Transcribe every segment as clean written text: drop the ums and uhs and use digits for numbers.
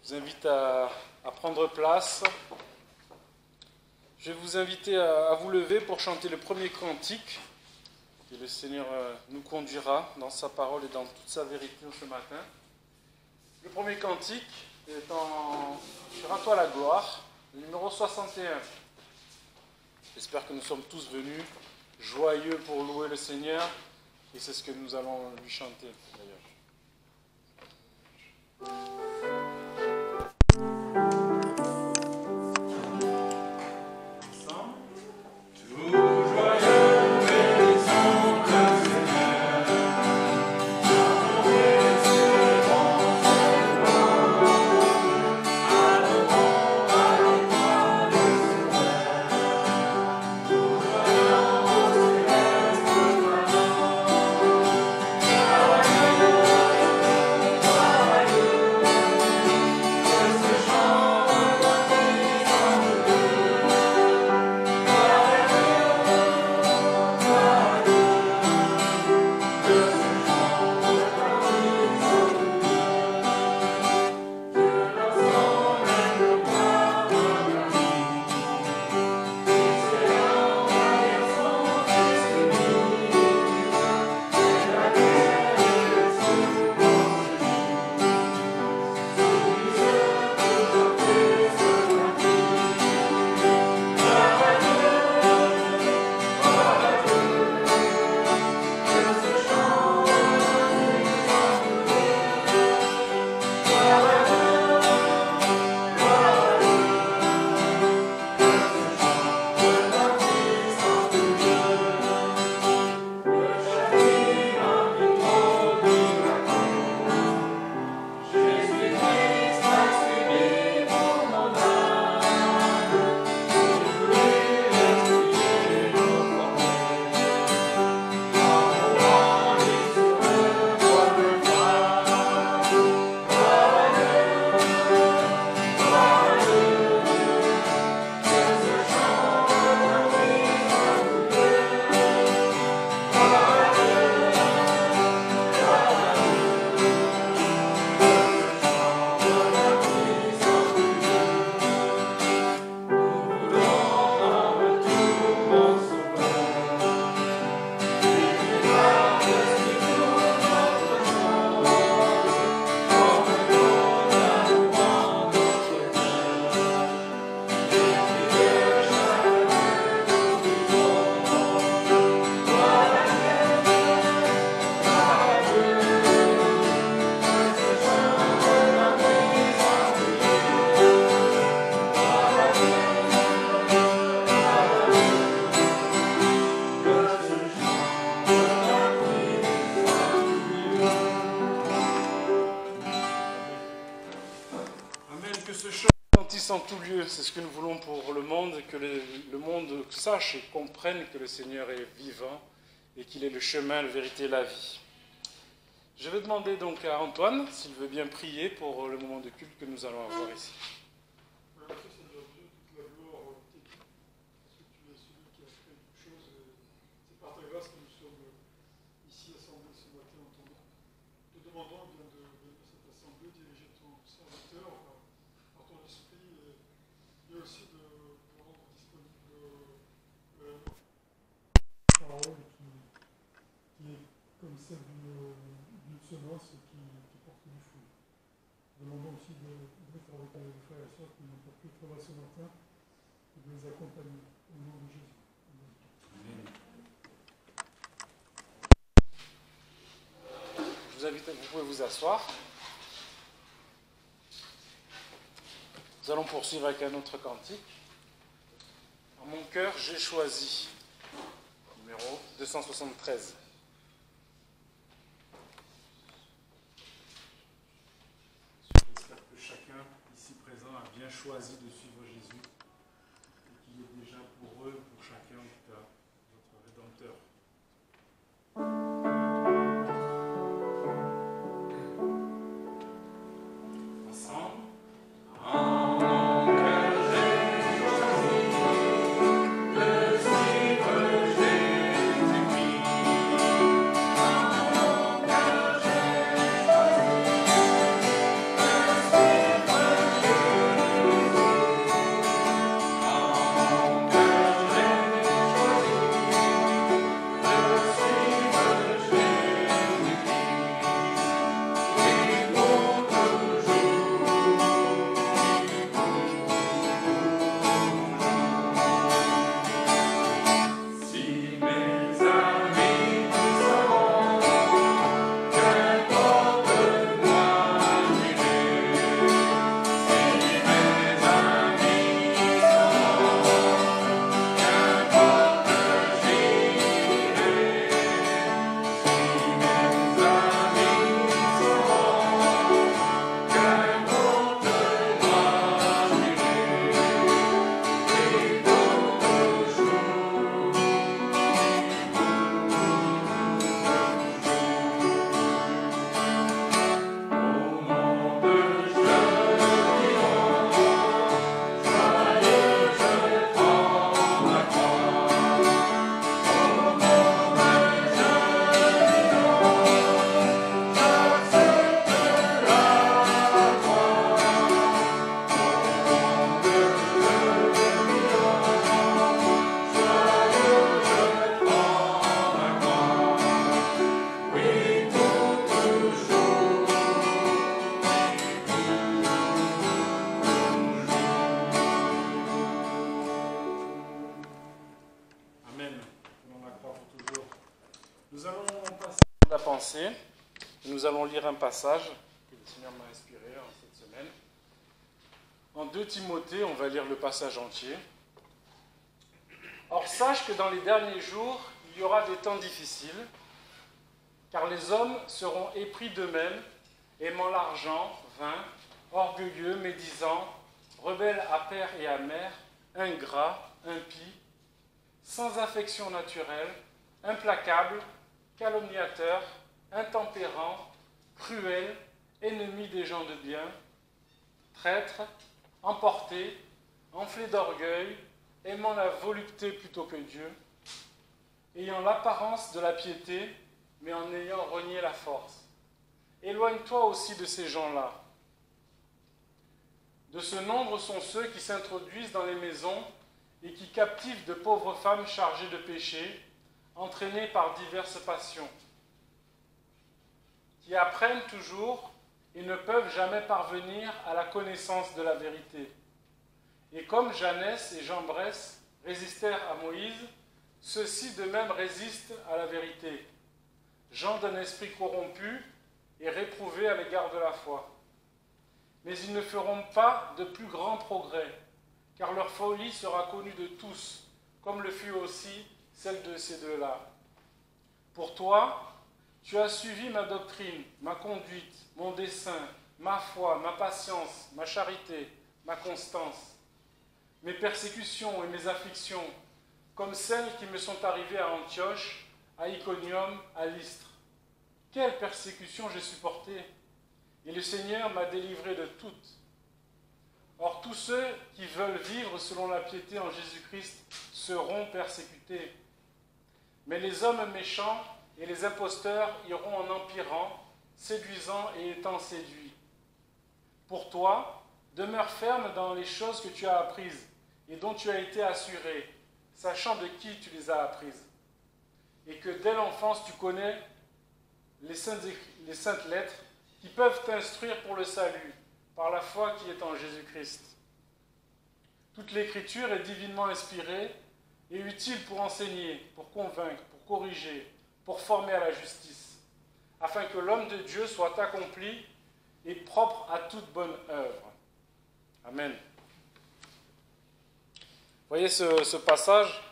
Je vous invite à prendre place. Je vais vous inviter à vous lever pour chanter le premier cantique. Et le Seigneur nous conduira dans sa parole et dans toute sa vérité ce matin. Le premier cantique est sur Un toi la gloire, le numéro 61. J'espère que nous sommes tous venus joyeux pour louer le Seigneur. Et c'est ce que nous allons lui chanter d'ailleurs. En tout lieu, c'est ce que nous voulons pour le monde, que le monde sache et comprenne que le Seigneur est vivant et qu'il est le chemin, la vérité et la vie. Je vais demander donc à Antoine s'il veut bien prier pour le moment de culte que nous allons avoir ici. Merci Seigneur Dieu, toute la gloire t'est due, parce que tu es celui qui a fait toutes choses. C'est par ta grâce que nous sommes ici assemblés ce matin en ton nom. Te demandons bien de venir à cette assemblée, diriger ton serviteur par ton esprit. Et aussi de rendre disponible la parole qui est comme celle d'une semence qui porte du fruit. Nous demandons aussi d'être avec les frères et sœurs qui n'ont pas pu travailler ce matin et de les accompagner au nom de Jésus. Amen. Je vous invite, vous pouvez vous asseoir. Nous allons poursuivre avec un autre cantique. En mon cœur, j'ai choisi. Numéro 273. J'espère que chacun ici présent a bien choisi de suivre Jésus et qu'il est déjà pour eux, pour chacun, en tout cas, notre Rédempteur. Ensemble. commencer. Nous allons lire un passage que le Seigneur m'a inspiré cette semaine. En 2 Timothée, on va lire le passage entier. Or, sache que dans les derniers jours, il y aura des temps difficiles, car les hommes seront épris d'eux-mêmes, aimant l'argent, vain, orgueilleux, médisants, rebelles à père et à mère, ingrats, impies, sans affection naturelle, implacables, calomniateurs, intempérants, cruels, ennemis des gens de bien, traîtres, emportés, enflés d'orgueil, aimant la volupté plutôt que Dieu, ayant l'apparence de la piété, mais en ayant renié la force. Éloigne-toi aussi de ces gens-là. De ce nombre sont ceux qui s'introduisent dans les maisons et qui captivent de pauvres femmes chargées de péché, entraînées par diverses passions, qui apprennent toujours et ne peuvent jamais parvenir à la connaissance de la vérité. Et comme Janès et Jambres résistèrent à Moïse, ceux-ci de même résistent à la vérité, gens d'un esprit corrompu et réprouvés à l'égard de la foi. Mais ils ne feront pas de plus grands progrès, car leur folie sera connue de tous, comme le fut aussi celle de ces deux-là. Pour toi, tu as suivi ma doctrine, ma conduite, mon dessein, ma foi, ma patience, ma charité, ma constance, mes persécutions et mes afflictions, comme celles qui me sont arrivées à Antioche, à Iconium, à Lystre. Quelle persécution j'ai supportée, et le Seigneur m'a délivré de toutes. Or, tous ceux qui veulent vivre selon la piété en Jésus-Christ seront persécutés. Mais les hommes méchants et les imposteurs iront en empirant, séduisant et étant séduits. Pour toi, demeure ferme dans les choses que tu as apprises et dont tu as été assuré, sachant de qui tu les as apprises, et que dès l'enfance tu connais les saintes lettres qui peuvent t'instruire pour le salut, par la foi qui est en Jésus-Christ. Toute l'Écriture est divinement inspirée et utile pour enseigner, pour convaincre, pour corriger, pour former à la justice, afin que l'homme de Dieu soit accompli et propre à toute bonne œuvre. Amen. Vous voyez ce passage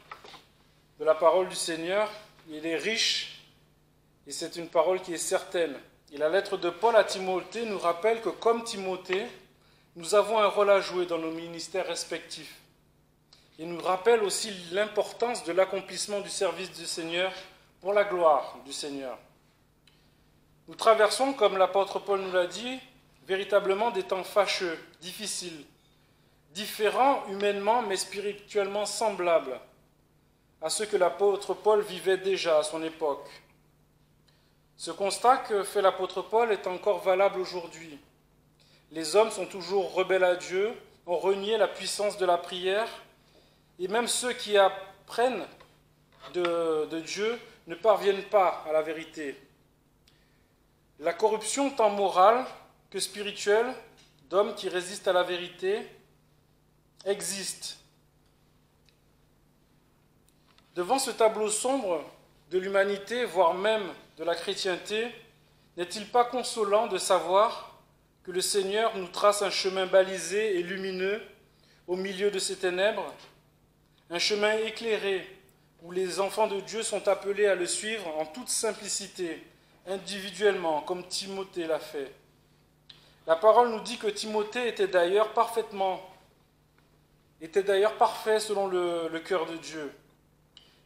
de la parole du Seigneur, il est riche et c'est une parole qui est certaine. Et la lettre de Paul à Timothée nous rappelle que comme Timothée, nous avons un rôle à jouer dans nos ministères respectifs. Il nous rappelle aussi l'importance de l'accomplissement du service du Seigneur pour la gloire du Seigneur. Nous traversons, comme l'apôtre Paul nous l'a dit, véritablement des temps fâcheux, difficiles, différents humainement mais spirituellement semblables à ceux que l'apôtre Paul vivait déjà à son époque. Ce constat que fait l'apôtre Paul est encore valable aujourd'hui. Les hommes sont toujours rebelles à Dieu, ont renié la puissance de la prière, et même ceux qui apprennent de Dieu ne parviennent pas à la vérité. La corruption, tant morale que spirituelle, d'hommes qui résistent à la vérité, existe. Devant ce tableau sombre de l'humanité, voire même de la chrétienté, n'est-il pas consolant de savoir que le Seigneur nous trace un chemin balisé et lumineux au milieu de ces ténèbres, un chemin éclairé où les enfants de Dieu sont appelés à le suivre en toute simplicité, individuellement, comme Timothée l'a fait. La parole nous dit que Timothée était d'ailleurs parfait selon le cœur de Dieu.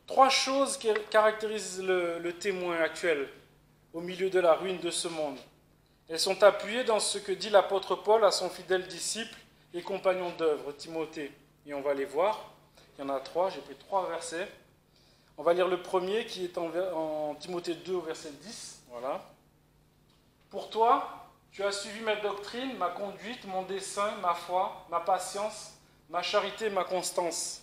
3 choses qui caractérisent le témoin actuel au milieu de la ruine de ce monde. Elles sont appuyées dans ce que dit l'apôtre Paul à son fidèle disciple et compagnon d'œuvre, Timothée. Et on va les voir. Il y en a 3, j'ai pris 3 versets. On va lire le premier qui est en Timothée 2 au verset 10. Voilà. Pour toi, tu as suivi ma doctrine, ma conduite, mon dessein, ma foi, ma patience, ma charité, ma constance.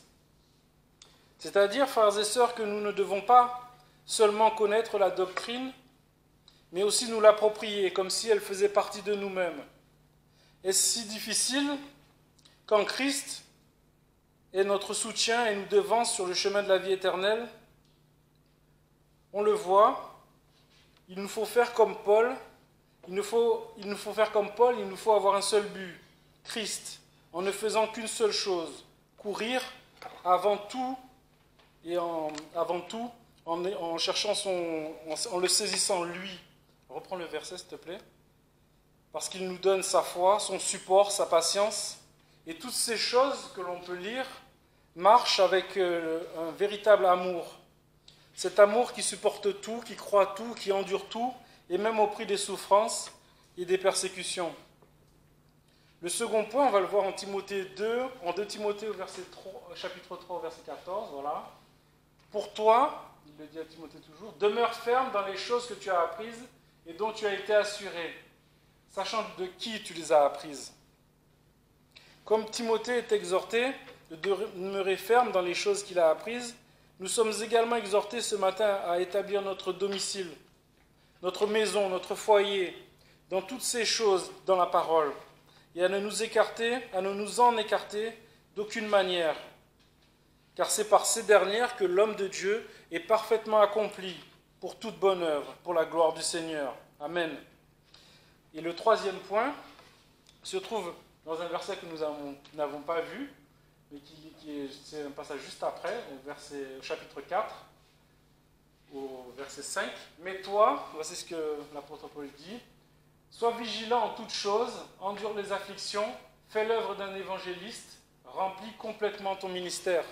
C'est-à-dire, frères et sœurs, que nous ne devons pas seulement connaître la doctrine, mais aussi nous l'approprier, comme si elle faisait partie de nous-mêmes. Est-ce si difficile quand Christ est notre soutien et nous devance sur le chemin de la vie éternelle? On le voit, il nous faut faire comme Paul. Il nous faut faire comme Paul, il nous faut avoir un seul but, Christ, en ne faisant qu'une seule chose, courir avant tout en cherchant en le saisissant lui. Reprends le verset s'il te plaît. Parce qu'il nous donne sa foi, son support, sa patience, et toutes ces choses que l'on peut lire marchent avec un véritable amour. Cet amour qui supporte tout, qui croit tout, qui endure tout, et même au prix des souffrances et des persécutions. Le second point, on va le voir en Timothée 2, en 2 Timothée au chapitre 3, au verset 14, voilà. Pour toi, il le dit à Timothée toujours, demeure ferme dans les choses que tu as apprises et dont tu as été assuré, sachant de qui tu les as apprises. Comme Timothée est exhorté de demeurer ferme dans les choses qu'il a apprises, nous sommes également exhortés ce matin à établir notre domicile, notre maison, notre foyer, dans toutes ces choses dans la parole, et à ne nous en écarter d'aucune manière, car c'est par ces dernières que l'homme de Dieu est parfaitement accompli pour toute bonne œuvre, pour la gloire du Seigneur. Amen. Et le troisième point se trouve dans un verset que nous n'avons pas vu, mais c'est un passage juste après, au chapitre 4, au verset 5. Mais toi, voici ce que l'apôtre Paul dit, sois vigilant en toutes choses, endure les afflictions, fais l'œuvre d'un évangéliste, remplis complètement ton ministère.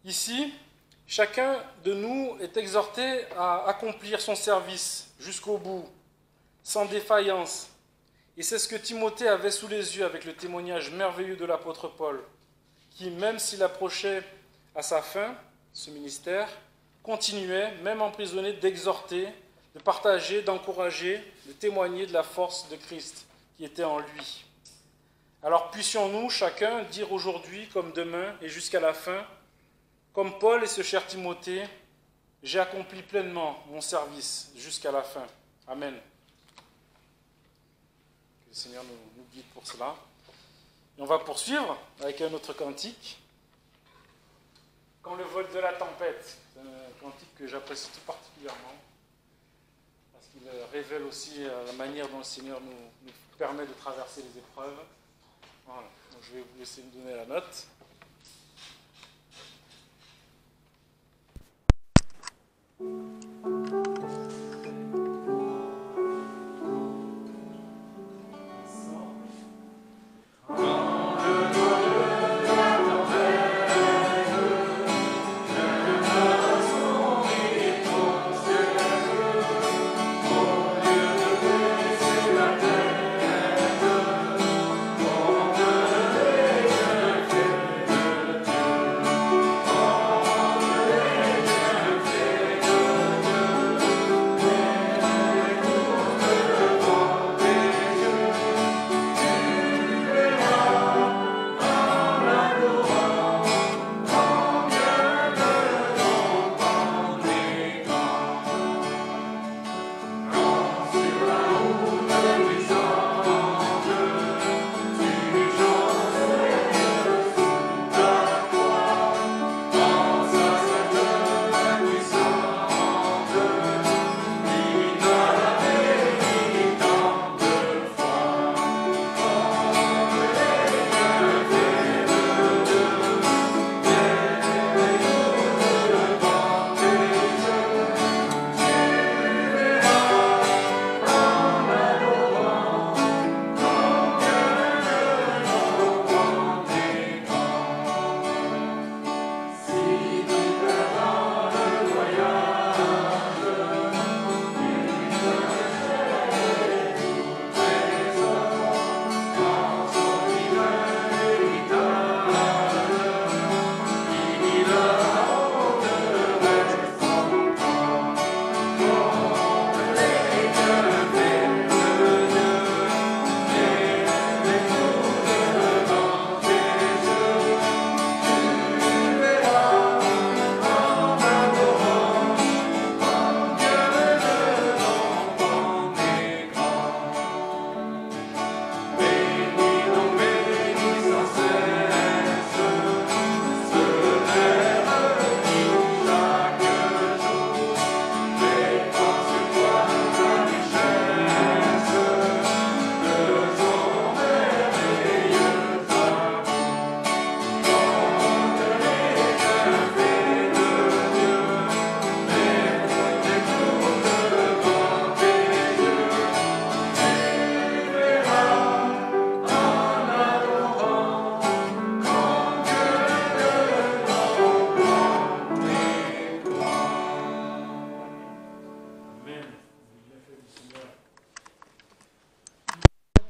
Ici, chacun de nous est exhorté à accomplir son service jusqu'au bout, sans défaillance. Et c'est ce que Timothée avait sous les yeux avec le témoignage merveilleux de l'apôtre Paul, qui, même s'il approchait à sa fin, ce ministère, continuait, même emprisonné, d'exhorter, de partager, d'encourager, de témoigner de la force de Christ qui était en lui. Alors puissions-nous, chacun, dire aujourd'hui comme demain et jusqu'à la fin, comme Paul et ce cher Timothée, j'ai accompli pleinement mon service jusqu'à la fin. Amen. Que le Seigneur nous guide pour cela. Et on va poursuivre avec un autre cantique. Quand le vol de la tempête, c'est un cantique que j'apprécie tout particulièrement, parce qu'il révèle aussi la manière dont le Seigneur nous permet de traverser les épreuves. Voilà, donc je vais vous laisser me donner la note.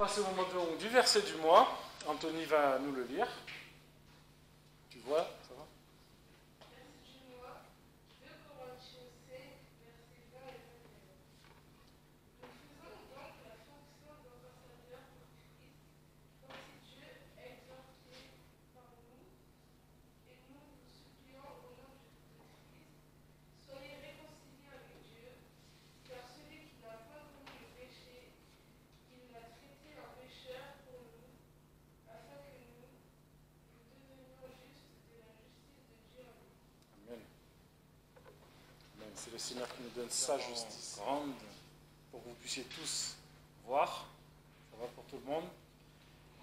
passer au moment du verset du mois. Anthony va nous le lire. Tu vois, ça va? C'est le Seigneur qui nous donne sa justice grande pour que vous puissiez tous voir. Ça va pour tout le monde?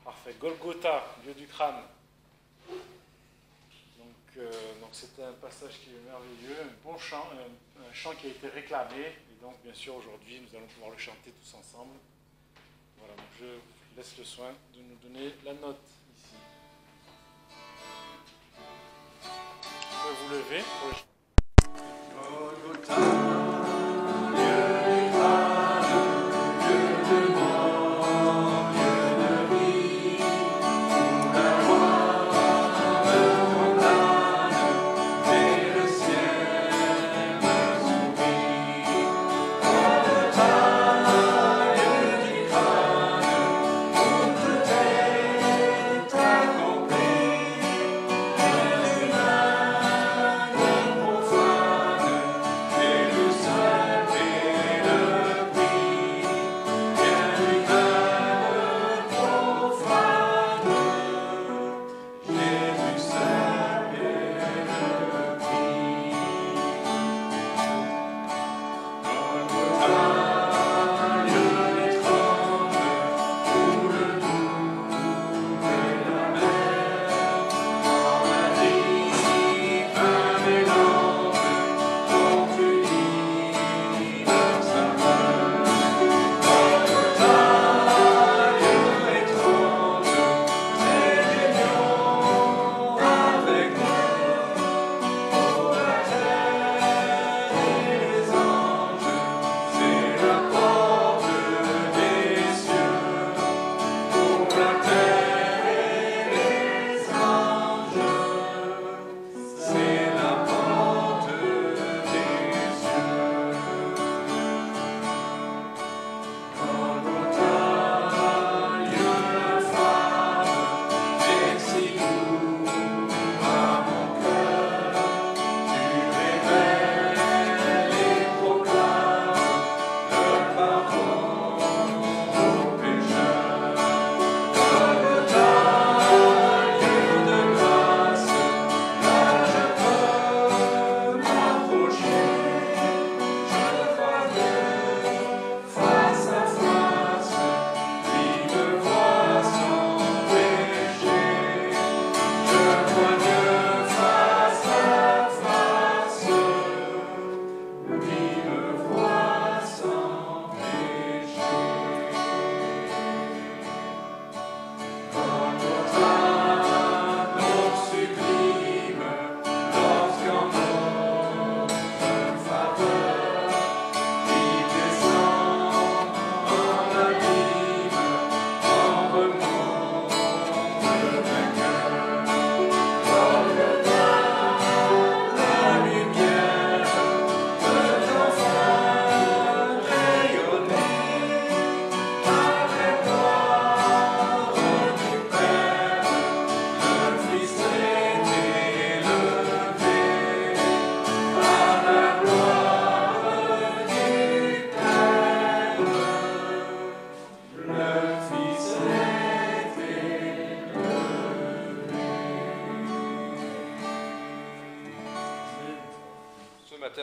Parfait. Golgotha, lieu du crâne. Donc c'était un passage qui est merveilleux, un bon chant, un chant qui a été réclamé. Et donc bien sûr aujourd'hui nous allons pouvoir le chanter tous ensemble. Voilà, donc je laisse le soin de nous donner la note ici. Vous pouvez vous lever pour le chant.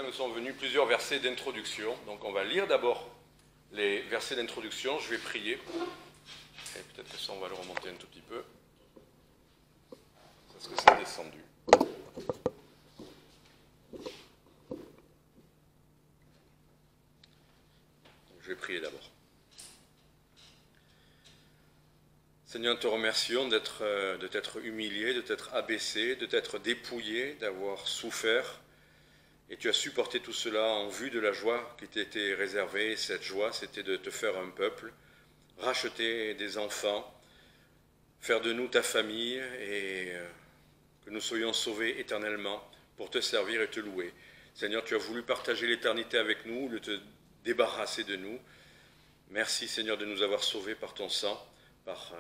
Nous sont venus plusieurs versets d'introduction. Donc on va lire d'abord les versets d'introduction. Je vais prier. Et peut-être que ça, on va le remonter un tout petit peu. Parce que c'est descendu. Donc, je vais prier d'abord. Seigneur, nous te remercions de t'être humilié, de t'être abaissé, de t'être dépouillé, d'avoir souffert. Et tu as supporté tout cela en vue de la joie qui t'était réservée. Et cette joie, c'était de te faire un peuple racheter des enfants, faire de nous ta famille et que nous soyons sauvés éternellement pour te servir et te louer. Seigneur, tu as voulu partager l'éternité avec nous, de te débarrasser de nous. Merci Seigneur de nous avoir sauvés par ton sang, par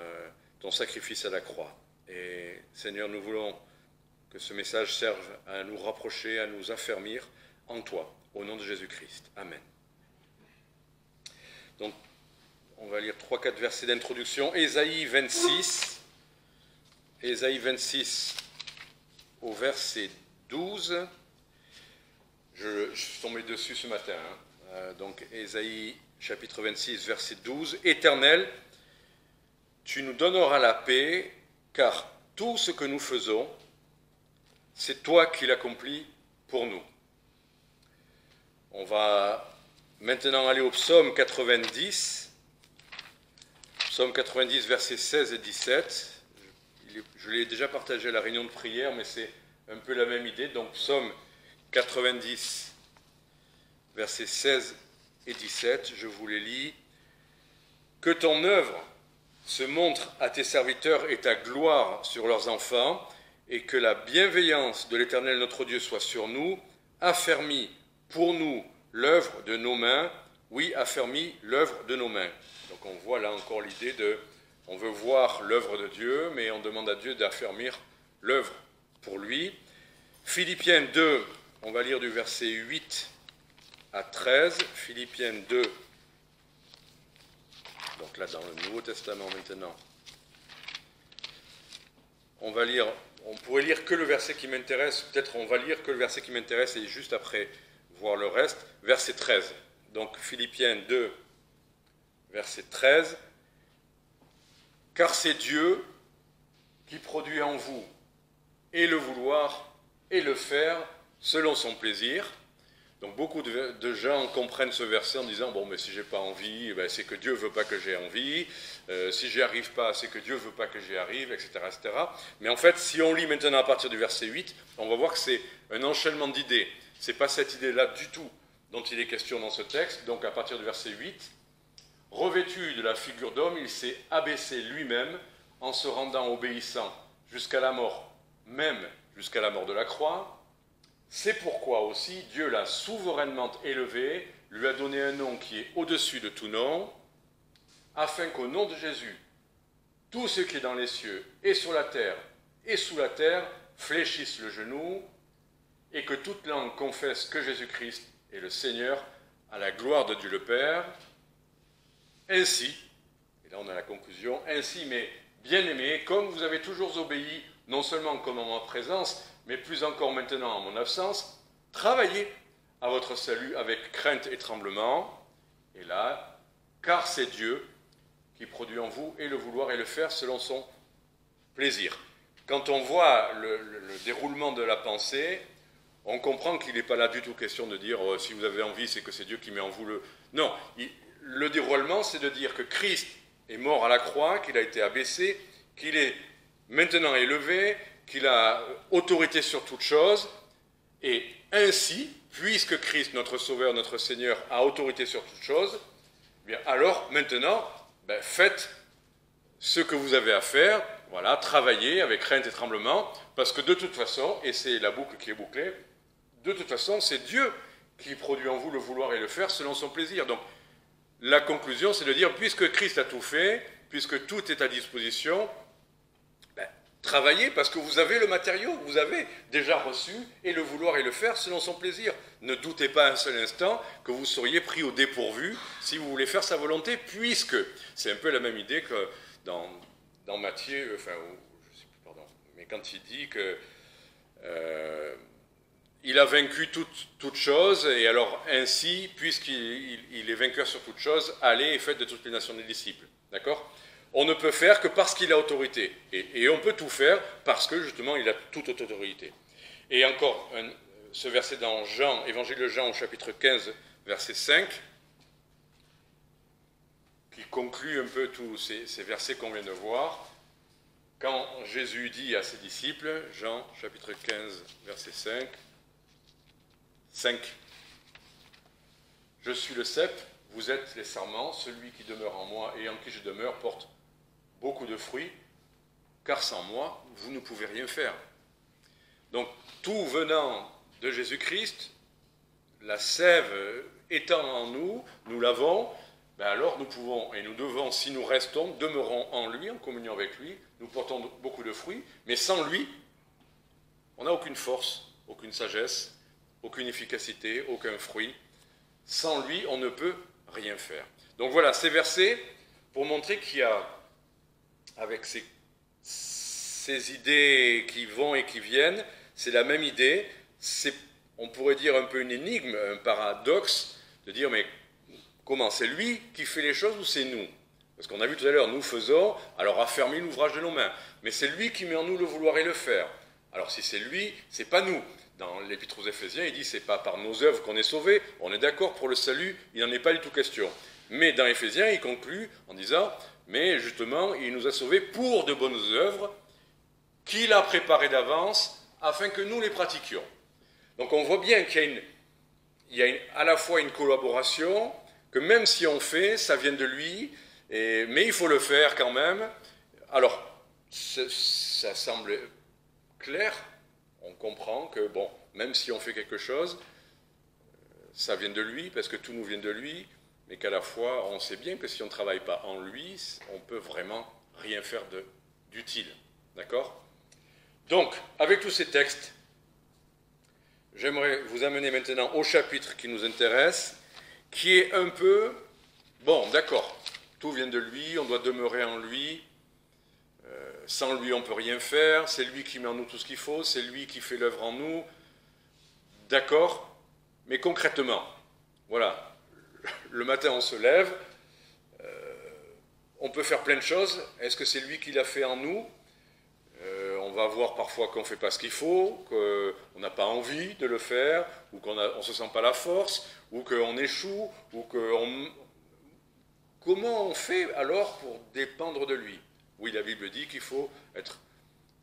ton sacrifice à la croix. Et Seigneur, nous voulons que ce message serve à nous rapprocher, à nous affermir en toi, au nom de Jésus-Christ. Amen. Donc, on va lire 3-4 versets d'introduction. Ésaïe 26 au verset 12. Je suis tombé dessus ce matin. Donc, Ésaïe chapitre 26, verset 12. Éternel, tu nous donneras la paix, car tout ce que nous faisons, c'est toi qui l'accomplis pour nous. On va maintenant aller au psaume 90. Psaume 90, versets 16 et 17. Je l'ai déjà partagé à la réunion de prière, mais c'est un peu la même idée. Donc, psaume 90, versets 16 et 17, je vous les lis. Que ton œuvre se montre à tes serviteurs et ta gloire sur leurs enfants, et que la bienveillance de l'Éternel notre Dieu soit sur nous, affermis pour nous l'œuvre de nos mains, oui, affermis l'œuvre de nos mains. Donc on voit là encore l'idée de, on veut voir l'œuvre de Dieu, mais on demande à Dieu d'affermir l'œuvre pour lui. Philippiens 2, on va lire du verset 8 à 13, Philippiens 2, donc là dans le Nouveau Testament maintenant. On pourrait lire que le verset qui m'intéresse, peut-être on va lire que le verset qui m'intéresse et juste après voir le reste, verset 13. Donc Philippiens 2, verset 13. Car c'est Dieu qui produit en vous et le vouloir et le faire selon son plaisir. Donc beaucoup de gens comprennent ce verset en disant « Bon, mais si j'ai pas envie, ben c'est que Dieu veut pas que j'ai envie. Si j'y arrive pas, c'est que Dieu veut pas que j'y arrive, etc. etc. » Mais en fait, si on lit maintenant à partir du verset 8, on va voir que c'est un enchaînement d'idées. C'est pas cette idée-là du tout dont il est question dans ce texte. Donc à partir du verset 8, revêtu de la figure d'homme, il s'est abaissé lui-même en se rendant obéissant jusqu'à la mort, même jusqu'à la mort de la croix. C'est pourquoi aussi Dieu l'a souverainement élevé, lui a donné un nom qui est au-dessus de tout nom, afin qu'au nom de Jésus, tout ce qui est dans les cieux et sur la terre et sous la terre fléchisse le genou, et que toute langue confesse que Jésus-Christ est le Seigneur, à la gloire de Dieu le Père. Ainsi, et là on a la conclusion, ainsi, mes bien-aimés, comme vous avez toujours obéi, non seulement comme en ma présence, mais plus encore maintenant en mon absence, travaillez à votre salut avec crainte et tremblement. Et là, car c'est Dieu qui produit en vous et le vouloir et le faire selon son plaisir. Quand on voit le déroulement de la pensée, on comprend qu'il n'est pas là du tout question de dire si vous avez envie, c'est que c'est Dieu qui met en vous le... Non, le déroulement, c'est de dire que Christ est mort à la croix, qu'il a été abaissé, qu'il est maintenant élevé, qu'il a autorité sur toute chose, et ainsi, puisque Christ, notre Sauveur, notre Seigneur, a autorité sur toute chose, eh bien alors maintenant, faites ce que vous avez à faire, voilà, travaillez avec crainte et tremblement, parce que de toute façon, et c'est la boucle qui est bouclée, de toute façon, c'est Dieu qui produit en vous le vouloir et le faire selon son plaisir. Donc, la conclusion, c'est de dire, puisque Christ a tout fait, puisque tout est à disposition, travaillez parce que vous avez le matériau, vous avez déjà reçu, et le vouloir et le faire selon son plaisir. Ne doutez pas un seul instant que vous seriez pris au dépourvu si vous voulez faire sa volonté, puisque c'est un peu la même idée que dans Matthieu, enfin, je sais plus, pardon, mais quand il dit que il a vaincu toute chose, et alors ainsi, puisqu'il est vainqueur sur toute chose, allez et faites de toutes les nations des disciples. D'accord ? On ne peut faire que parce qu'il a autorité. Et on peut tout faire parce que, justement, il a toute autorité. Et encore, ce verset dans Jean, Évangile de Jean, au chapitre 15, verset 5, qui conclut un peu tous ces versets qu'on vient de voir. Quand Jésus dit à ses disciples, Jean, chapitre 15, verset 5, « Je suis le cep, vous êtes les sarments, celui qui demeure en moi et en qui je demeure porte beaucoup de fruits, car sans moi, vous ne pouvez rien faire. Donc, tout venant de Jésus-Christ, la sève étant en nous, nous l'avons, ben alors nous pouvons et nous devons, si nous restons, demeurons en lui, en communion avec lui, nous portons beaucoup de fruits, mais sans lui, on n'a aucune force, aucune sagesse, aucune efficacité, aucun fruit. Sans lui, on ne peut rien faire. Donc voilà, ces versets, pour montrer qu'il y a, avec ces idées qui vont et qui viennent, c'est la même idée, c'est, on pourrait dire un peu une énigme, un paradoxe, de dire, mais comment, c'est lui qui fait les choses ou c'est nous? Parce qu'on a vu tout à l'heure, nous faisons, alors affermis l'ouvrage de nos mains, mais c'est lui qui met en nous le vouloir et le faire. Alors si c'est lui, c'est pas nous. Dans l'Épître aux Éphésiens, il dit c'est pas par nos œuvres qu'on est sauvé. On est d'accord pour le salut, il n'en est pas du tout question. Mais dans Éphésiens, il conclut en disant mais justement, il nous a sauvés pour de bonnes œuvres qu'il a préparées d'avance afin que nous les pratiquions. Donc on voit bien qu'il y a à la fois une collaboration, que même si on fait, ça vient de lui, mais il faut le faire quand même. Alors, ça semble clair. On comprend que, bon, même si on fait quelque chose, ça vient de lui, parce que tout nous vient de lui, mais qu'à la fois, on sait bien que si on ne travaille pas en lui, on ne peut vraiment rien faire d'utile. D'accord? Donc, avec tous ces textes, j'aimerais vous amener maintenant au chapitre qui nous intéresse, qui est un peu, bon, d'accord, tout vient de lui, on doit demeurer en lui, sans lui, on ne peut rien faire. C'est lui qui met en nous tout ce qu'il faut. C'est lui qui fait l'œuvre en nous. D'accord? Mais concrètement, voilà, le matin, on se lève. On peut faire plein de choses. Est-ce que c'est lui qui l'a fait en nous? On va voir parfois qu'on ne fait pas ce qu'il faut, qu'on n'a pas envie de le faire, ou qu'on ne se sent pas la force, ou qu'on échoue, ou qu'on... Comment on fait alors pour dépendre de lui? Oui, la Bible dit qu'il faut être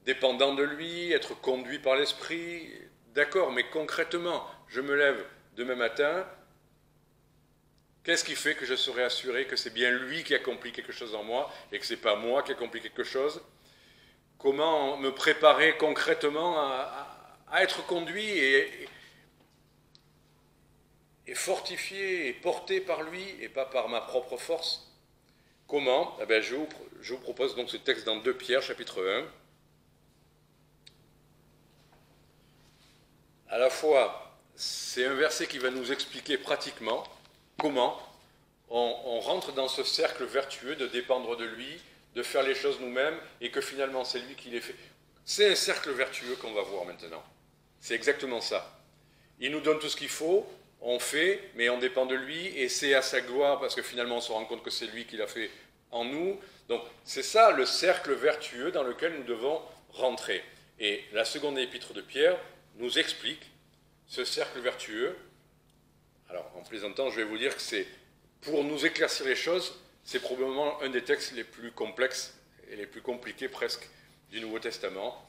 dépendant de lui, être conduit par l'Esprit. D'accord, mais concrètement, je me lève demain matin, qu'est-ce qui fait que je serai assuré que c'est bien lui qui accomplit quelque chose en moi et que ce n'est pas moi qui accomplis quelque chose? Comment me préparer concrètement à être conduit et fortifié et porté par lui et pas par ma propre force? Comment? Eh bien, je vous propose donc ce texte dans 2 Pierre, chapitre 1. À la fois, c'est un verset qui va nous expliquer pratiquement comment on rentre dans ce cercle vertueux de dépendre de lui, de faire les choses nous-mêmes, et que finalement c'est lui qui les fait. C'est un cercle vertueux qu'on va voir maintenant. C'est exactement ça. Il nous donne tout ce qu'il faut, on fait, mais on dépend de lui, et c'est à sa gloire, parce que finalement on se rend compte que c'est lui qui l'a fait en nous. Donc c'est ça le cercle vertueux dans lequel nous devons rentrer. Et la seconde épître de Pierre nous explique ce cercle vertueux. Alors en plaisantant, je vais vous dire que c'est, pour nous éclaircir les choses, c'est probablement un des textes les plus complexes et les plus compliqués presque du Nouveau Testament,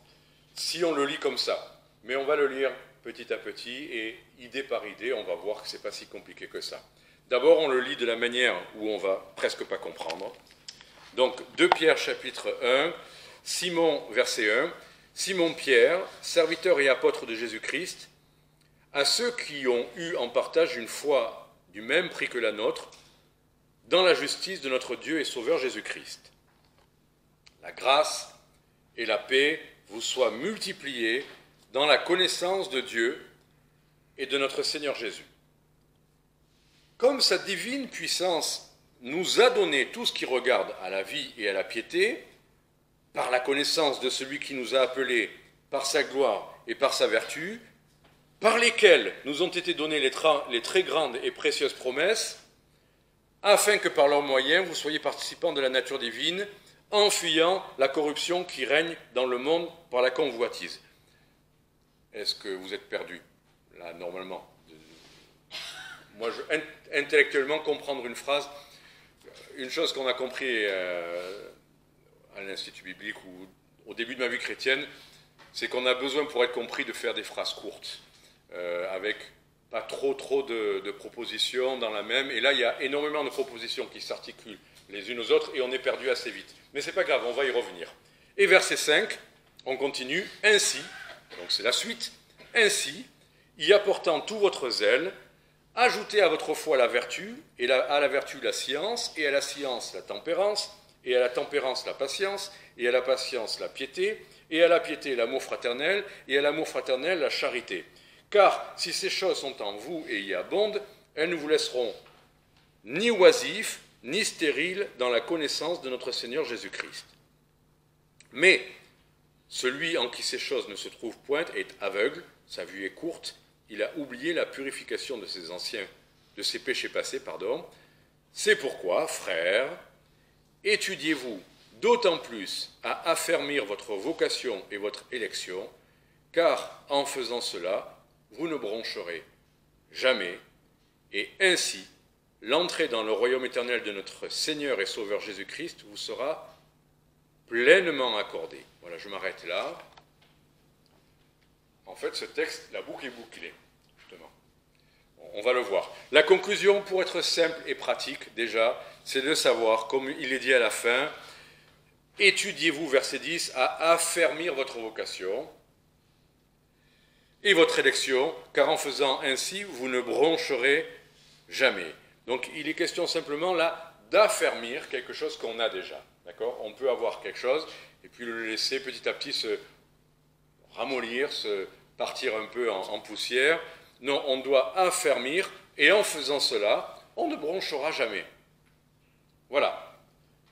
si on le lit comme ça. Mais on va le lire petit à petit, et idée par idée, on va voir que ce n'est pas si compliqué que ça. D'abord, on le lit de la manière où on va presque pas comprendre. Donc, 2 Pierre, chapitre 1, Simon, verset 1, Simon Pierre, serviteur et apôtre de Jésus-Christ, à ceux qui ont eu en partage une foi du même prix que la nôtre, dans la justice de notre Dieu et Sauveur Jésus-Christ. La grâce et la paix vous soient multipliées dans la connaissance de Dieu et de notre Seigneur Jésus. Comme sa divine puissance nous a donné tout ce qui regarde à la vie et à la piété, par la connaissance de celui qui nous a appelés par sa gloire et par sa vertu, par lesquels nous ont été données les très grandes et précieuses promesses, afin que par leurs moyens vous soyez participants de la nature divine, en fuyant la corruption qui règne dans le monde par la convoitise. Est-ce que vous êtes perdu, là, normalement? Moi, intellectuellement, comprendre une phrase, une chose qu'on a compris à l'Institut biblique ou au début de ma vie chrétienne, c'est qu'on a besoin, pour être compris, de faire des phrases courtes, avec pas trop de propositions dans la même. Et là, il y a énormément de propositions qui s'articulent les unes aux autres et on est perdu assez vite. Mais c'est pas grave, on va y revenir. Et verset 5, on continue. Ainsi, donc c'est la suite, ainsi, y apportant tout votre zèle, ajoutez à votre foi la vertu, et à la vertu la science, et à la science la tempérance, et à la tempérance la patience, et à la patience la piété, et à la piété l'amour fraternel, et à l'amour fraternel la charité. Car si ces choses sont en vous et y abondent, elles ne vous laisseront ni oisifs, ni stériles dans la connaissance de notre Seigneur Jésus-Christ. Mais celui en qui ces choses ne se trouvent point est aveugle, sa vue est courte, il a oublié la purification de ses péchés passés, C'est pourquoi, frères, étudiez-vous d'autant plus à affermir votre vocation et votre élection, car en faisant cela, vous ne broncherez jamais, et ainsi, l'entrée dans le royaume éternel de notre Seigneur et Sauveur Jésus-Christ vous sera pleinement accordée. Voilà, je m'arrête là. En fait, ce texte, la boucle est bouclée, justement. On va le voir. La conclusion, pour être simple et pratique, déjà, c'est de savoir, comme il est dit à la fin, étudiez-vous, verset 10, à affermir votre vocation et votre élection, car en faisant ainsi, vous ne broncherez jamais. Donc, il est question simplement, là, d'affermir quelque chose qu'on a déjà. D'accord ? On peut avoir quelque chose, et puis le laisser petit à petit se ramollir, se partir un peu en poussière. Non, on doit affermir, et en faisant cela, on ne bronchera jamais. Voilà.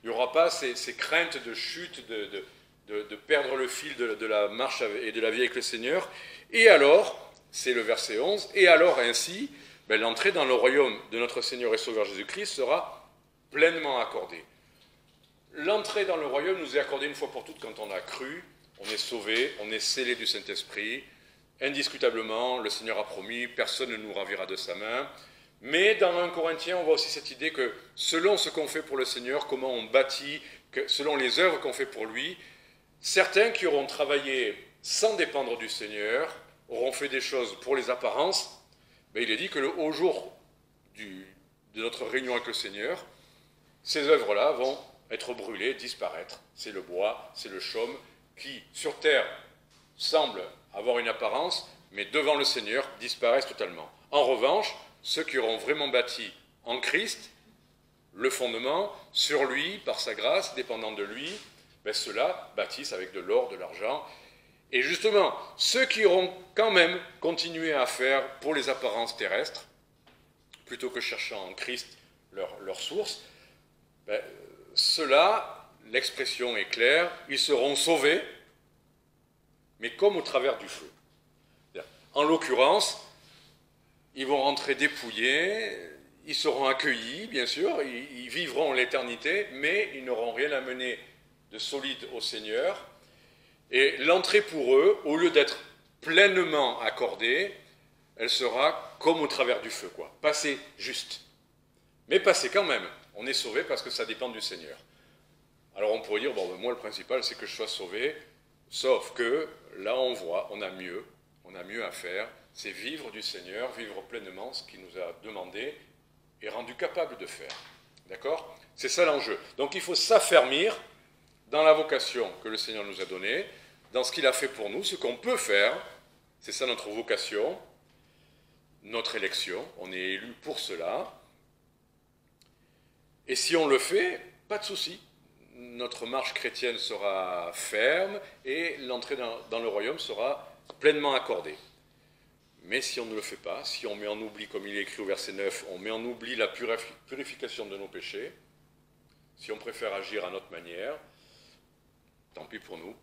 Il n'y aura pas ces craintes de chute, de perdre le fil de la marche et de la vie avec le Seigneur. Et alors, c'est le verset 11, et alors ainsi, l'entrée dans le royaume de notre Seigneur et Sauveur Jésus-Christ sera pleinement accordée. L'entrée dans le royaume nous est accordée une fois pour toutes quand on a cru, on est sauvé, on est scellé du Saint-Esprit. Indiscutablement, le Seigneur a promis, personne ne nous ravira de sa main. Mais dans 1 Corinthiens, on voit aussi cette idée que selon ce qu'on fait pour le Seigneur, comment on bâtit, selon les œuvres qu'on fait pour lui, certains qui auront travaillé sans dépendre du Seigneur, auront fait des choses pour les apparences, il est dit que au jour de notre réunion avec le Seigneur, ces œuvres-là vont être brûlées, disparaître. C'est le bois, c'est le chaume, qui, sur terre, semble avoir une apparence, mais devant le Seigneur, disparaissent totalement. En revanche, ceux qui auront vraiment bâti en Christ, le fondement, sur lui, par sa grâce, dépendant de lui, ceux-là bâtissent avec de l'or, de l'argent. Et justement, ceux qui auront quand même continué à faire pour les apparences terrestres, plutôt que cherchant en Christ leur source, ceux-là, l'expression est claire, ils seront sauvés, mais comme au travers du feu. En l'occurrence, ils vont rentrer dépouillés, ils seront accueillis, bien sûr, ils vivront l'éternité, mais ils n'auront rien à mener de solide au Seigneur. Et l'entrée pour eux, au lieu d'être pleinement accordée, elle sera comme au travers du feu, quoi. Passer juste. Mais passer quand même. On est sauvé parce que ça dépend du Seigneur. Alors on pourrait dire, moi le principal c'est que je sois sauvé, sauf que là on voit, on a mieux à faire, c'est vivre du Seigneur, vivre pleinement ce qu'il nous a demandé et rendu capable de faire. D'accord ? C'est ça l'enjeu. Donc il faut s'affermir dans la vocation que le Seigneur nous a donnée, dans ce qu'il a fait pour nous, ce qu'on peut faire, c'est ça notre vocation, notre élection, on est élu pour cela. Et si on le fait, pas de souci. Notre marche chrétienne sera ferme et l'entrée dans le royaume sera pleinement accordée. Mais si on ne le fait pas, si on met en oubli, comme il est écrit au verset 9, on met en oubli la purification de nos péchés, si on préfère agir à notre manière, tant pis pour nous.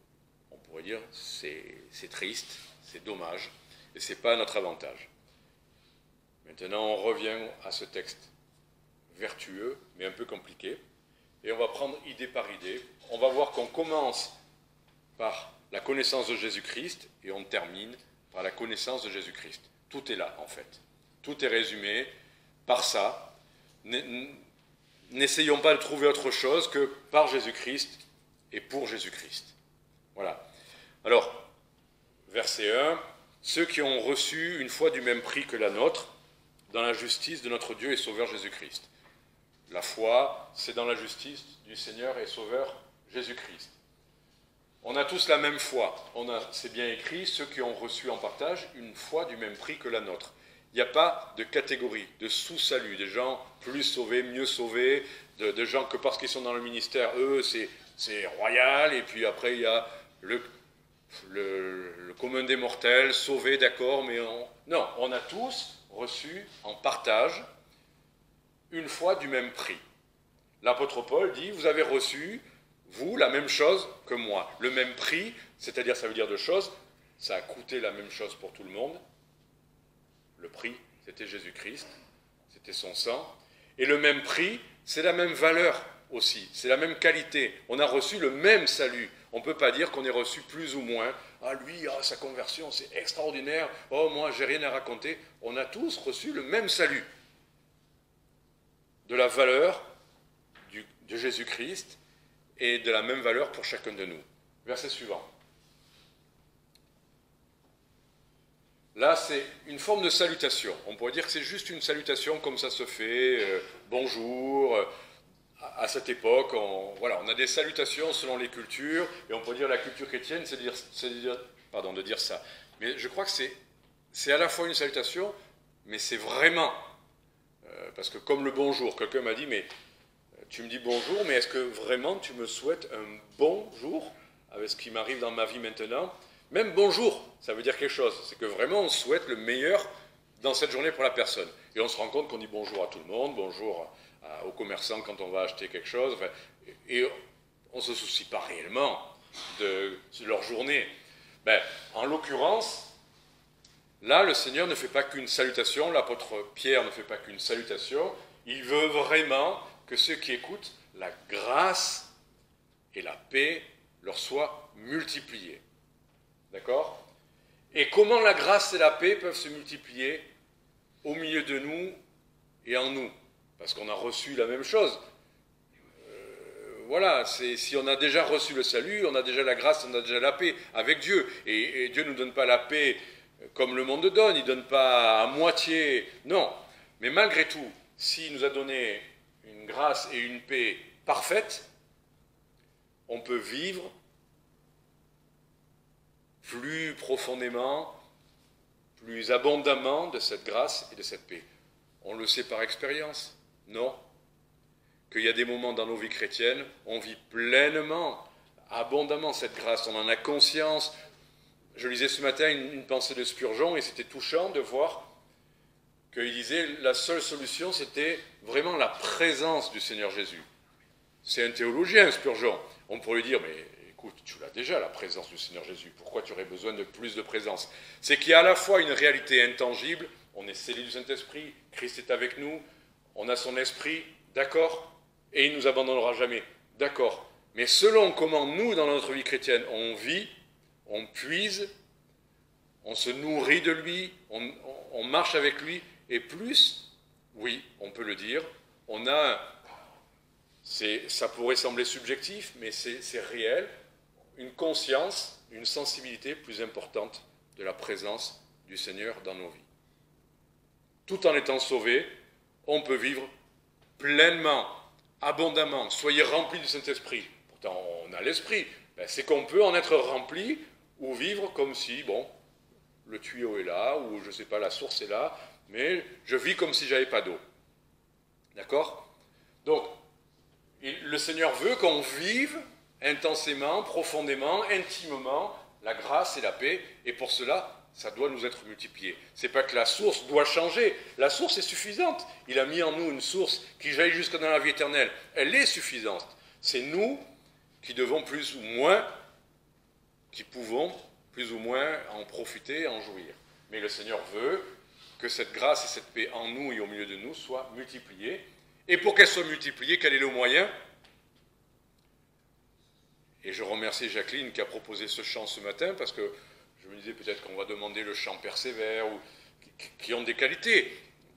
On pourrait dire c'est triste, c'est dommage, et ce n'est pas à notre avantage. Maintenant, on revient à ce texte vertueux, mais un peu compliqué, et on va prendre idée par idée. On va voir qu'on commence par la connaissance de Jésus-Christ, et on termine par la connaissance de Jésus-Christ. Tout est là, en fait. Tout est résumé par ça. N'essayons pas de trouver autre chose que par Jésus-Christ et pour Jésus-Christ. Voilà. Alors, verset 1, ceux qui ont reçu une foi du même prix que la nôtre, dans la justice de notre Dieu et Sauveur Jésus-Christ. La foi, c'est dans la justice du Seigneur et Sauveur Jésus-Christ. On a tous la même foi. C'est bien écrit, ceux qui ont reçu en partage une foi du même prix que la nôtre. Il n'y a pas de catégorie, de sous-salut, des gens plus sauvés, mieux sauvés, de gens que parce qu'ils sont dans le ministère, eux, c'est royal, et puis après, il y a le commun des mortels, sauvé, d'accord, mais non, on a tous reçu en partage une foi du même prix. L'apôtre Paul dit, vous avez reçu, vous, la même chose que moi. Le même prix, c'est-à-dire, ça veut dire deux choses, ça a coûté la même chose pour tout le monde. Le prix, c'était Jésus-Christ, c'était son sang. Et le même prix, c'est la même valeur aussi, c'est la même qualité. On a reçu le même salut. On ne peut pas dire qu'on ait reçu plus ou moins. Ah, lui, sa conversion, c'est extraordinaire. Oh, moi, j'ai rien à raconter. On a tous reçu le même salut. De la valeur de Jésus-Christ et de la même valeur pour chacun de nous. Verset suivant. Là, c'est une forme de salutation. On pourrait dire que c'est juste une salutation comme ça se fait, bonjour. À cette époque, on a des salutations selon les cultures, et on peut dire la culture chrétienne, c'est de dire ça. Mais je crois que c'est à la fois une salutation, mais c'est vraiment, parce que comme le bonjour, quelqu'un m'a dit, mais tu me dis bonjour, mais est-ce que vraiment tu me souhaites un bon jour avec ce qui m'arrive dans ma vie maintenant? Même bonjour, ça veut dire quelque chose. C'est que vraiment on souhaite le meilleur dans cette journée pour la personne. Et on se rend compte qu'on dit bonjour à tout le monde, bonjour aux commerçants quand on va acheter quelque chose. Enfin, et on ne se soucie pas réellement de leur journée. En l'occurrence, là, le Seigneur ne fait pas qu'une salutation, l'apôtre Pierre ne fait pas qu'une salutation. Il veut vraiment que ceux qui écoutent, la grâce et la paix leur soient multipliées. D'accord? Et comment la grâce et la paix peuvent se multiplier au milieu de nous et en nous? Parce qu'on a reçu la même chose. Si on a déjà reçu le salut, on a déjà la grâce, on a déjà la paix avec Dieu. Et Dieu ne nous donne pas la paix comme le monde donne, il ne donne pas à moitié, non. Mais malgré tout, s'il nous a donné une grâce et une paix parfaite, on peut vivre plus profondément, plus abondamment de cette grâce et de cette paix. On le sait par expérience, non? Qu'il y a des moments dans nos vies chrétiennes, on vit pleinement, abondamment cette grâce, on en a conscience. Je lisais ce matin une pensée de Spurgeon et c'était touchant de voir qu'il disait la seule solution c'était vraiment la présence du Seigneur Jésus. C'est un théologien, Spurgeon. On pourrait lui dire, mais écoute, tu l'as déjà, la présence du Seigneur Jésus. Pourquoi tu aurais besoin de plus de présence? C'est qu'il y a à la fois une réalité intangible, on est scellé du Saint-Esprit, Christ est avec nous, on a son esprit, d'accord, et il ne nous abandonnera jamais, d'accord. Mais selon comment nous, dans notre vie chrétienne, on vit, on puise, on se nourrit de lui, on marche avec lui, et plus, oui, on peut le dire, on a, ça pourrait sembler subjectif, mais c'est réel, une conscience, une sensibilité plus importante de la présence du Seigneur dans nos vies. Tout en étant sauvé, on peut vivre pleinement, abondamment. Soyez remplis du Saint-Esprit. Pourtant, on a l'Esprit. C'est qu'on peut en être rempli ou vivre comme si, le tuyau est là, ou je ne sais pas, la source est là, mais je vis comme si je n'avais pas d'eau. D'accord? Donc, le Seigneur veut qu'on vive intensément, profondément, intimement la grâce et la paix, et pour cela, ça doit nous être multiplié. C'est pas que la source doit changer, la source est suffisante. Il a mis en nous une source qui jaillit jusque dans la vie éternelle. Elle est suffisante. C'est nous qui devons plus ou moins, qui pouvons plus ou moins en profiter, en jouir. Mais le Seigneur veut que cette grâce et cette paix en nous et au milieu de nous soient multipliées. Et pour qu'elles soient multipliées, quel est le moyen? Et je remercie Jacqueline qui a proposé ce chant ce matin, parce que je me disais peut-être qu'on va demander le chant persévère, ou qui ont des qualités.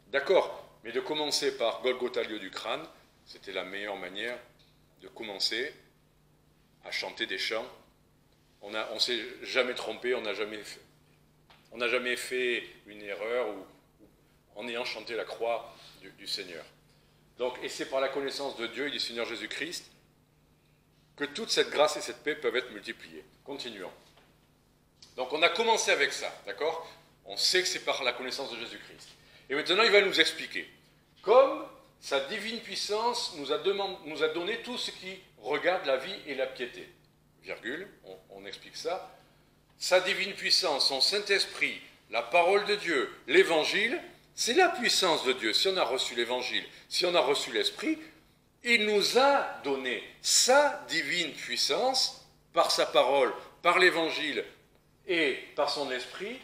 D'accord, mais de commencer par Golgotha, lieu du crâne, c'était la meilleure manière de commencer à chanter des chants. On ne s'est jamais trompé, on On n'a jamais fait une erreur en ayant chanté la croix du Seigneur. Donc, et c'est par la connaissance de Dieu et du Seigneur Jésus-Christ que toute cette grâce et cette paix peuvent être multipliées. Continuons. Donc on a commencé avec ça, d'accord? On sait que c'est par la connaissance de Jésus-Christ. Et maintenant il va nous expliquer. Comme sa divine puissance nous a donné tout ce qui regarde la vie et la piété. Virgule, on explique ça. Sa divine puissance, son Saint-Esprit, la parole de Dieu, l'Évangile, c'est la puissance de Dieu. Si on a reçu l'Évangile, si on a reçu l'Esprit, il nous a donné sa divine puissance par sa parole, par l'Évangile et par son Esprit,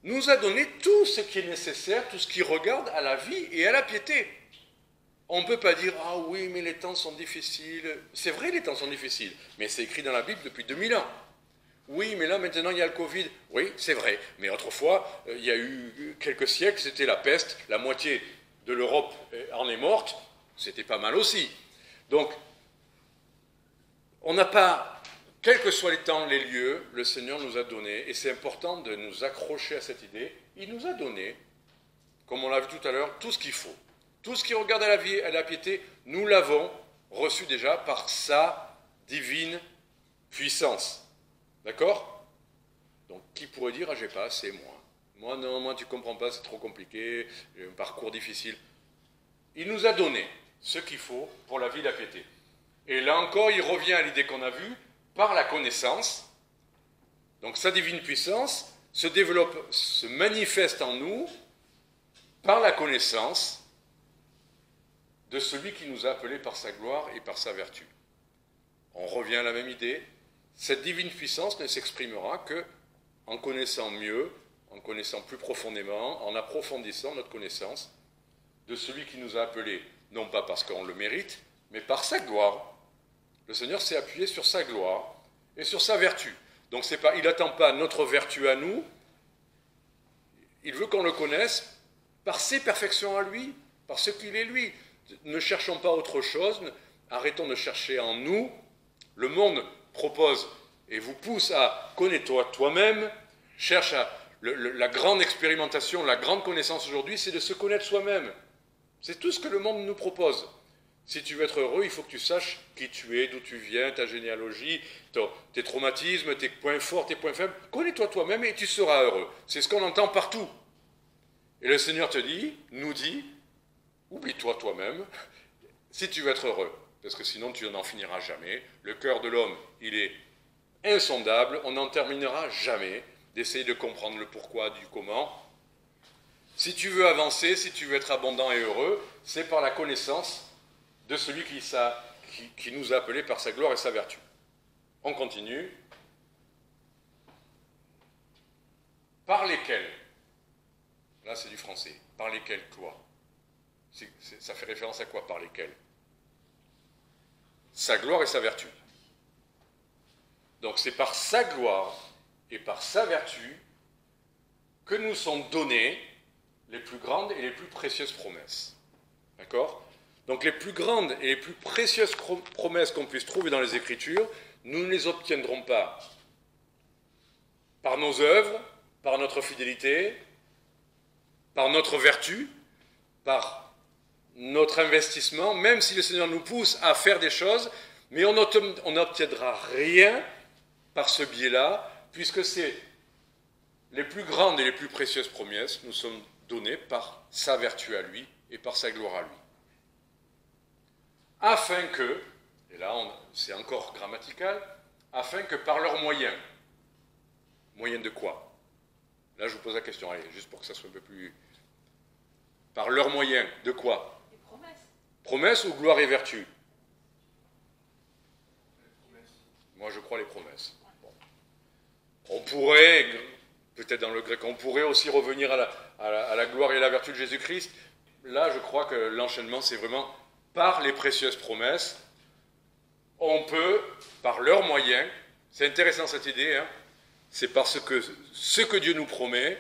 nous a donné tout ce qui est nécessaire, tout ce qui regarde à la vie et à la piété. On ne peut pas dire « Ah oui, mais les temps sont difficiles ». C'est vrai, les temps sont difficiles, mais c'est écrit dans la Bible depuis 2000 ans. Oui, mais là, maintenant, il y a le Covid. Oui, c'est vrai. Mais autrefois, il y a eu quelques siècles, c'était la peste. La moitié de l'Europe en est morte. C'était pas mal aussi. Donc, on n'a pas, quels que soient les temps, les lieux, le Seigneur nous a donné, et c'est important de nous accrocher à cette idée, il nous a donné, comme on l'a vu tout à l'heure, tout ce qu'il faut. Tout ce qui regarde à la vie, à la piété, nous l'avons reçu déjà par sa divine puissance. D'accord? Donc, qui pourrait dire, ah, j'ai pas assez, moi. Moi, non, moi, tu comprends pas, c'est trop compliqué, j'ai un parcours difficile. Il nous a donné ce qu'il faut pour la vie et la piété. Et là encore, il revient à l'idée qu'on a vue, par la connaissance. Donc, sa divine puissance se développe, se manifeste en nous par la connaissance de celui qui nous a appelés par sa gloire et par sa vertu. On revient à la même idée. Cette divine puissance ne s'exprimera que en connaissant mieux, en connaissant plus profondément, en approfondissant notre connaissance de celui qui nous a appelés, non pas parce qu'on le mérite, mais par sa gloire. Le Seigneur s'est appuyé sur sa gloire et sur sa vertu. Donc il n'attend pas notre vertu à nous, il veut qu'on le connaisse par ses perfections à lui, par ce qu'il est lui. Ne cherchons pas autre chose, arrêtons de chercher en nous. Le monde propose et vous pousse à connais-toi toi-même, cherche la grande expérimentation, la grande connaissance aujourd'hui, c'est de se connaître soi-même. C'est tout ce que le monde nous propose. Si tu veux être heureux, il faut que tu saches qui tu es, d'où tu viens, ta généalogie, tes traumatismes, tes points forts, tes points faibles. Connais-toi toi-même et tu seras heureux. C'est ce qu'on entend partout. Et le Seigneur nous dit, oublie-toi toi-même, si tu veux être heureux. Parce que sinon tu n'en finiras jamais. Le cœur de l'homme, il est insondable, on n'en terminera jamais d'essayer de comprendre le pourquoi du comment. Si tu veux avancer, si tu veux être abondant et heureux, c'est par la connaissance de celui qui nous a appelés par sa gloire et sa vertu. On continue. Par lesquels, là c'est du français, par lesquels quoi? Ça fait référence à quoi par lesquels? Sa gloire et sa vertu. Donc c'est par sa gloire et par sa vertu que nous sont données les plus grandes et les plus précieuses promesses. D'accord? Donc les plus grandes et les plus précieuses promesses qu'on puisse trouver dans les Écritures, nous ne les obtiendrons pas par nos œuvres, par notre fidélité, par notre vertu, par notre investissement, même si le Seigneur nous pousse à faire des choses, mais on n'obtiendra rien par ce biais-là, puisque c'est les plus grandes et les plus précieuses promesses nous sont données par sa vertu à lui et par sa gloire à lui. Afin que, et là c'est encore grammatical, afin que par leurs moyens de quoi? Là je vous pose la question, allez, juste pour que ça soit un peu plus... Par leurs moyens de quoi? Des promesses. Promesses ou gloire et vertu? Moi je crois les promesses. Bon. On pourrait, peut-être dans le grec, on pourrait aussi revenir à la gloire et à la vertu de Jésus-Christ. Là je crois que l'enchaînement c'est vraiment par les précieuses promesses. On peut, par leurs moyens, c'est intéressant cette idée, hein, c'est parce que ce que Dieu nous promet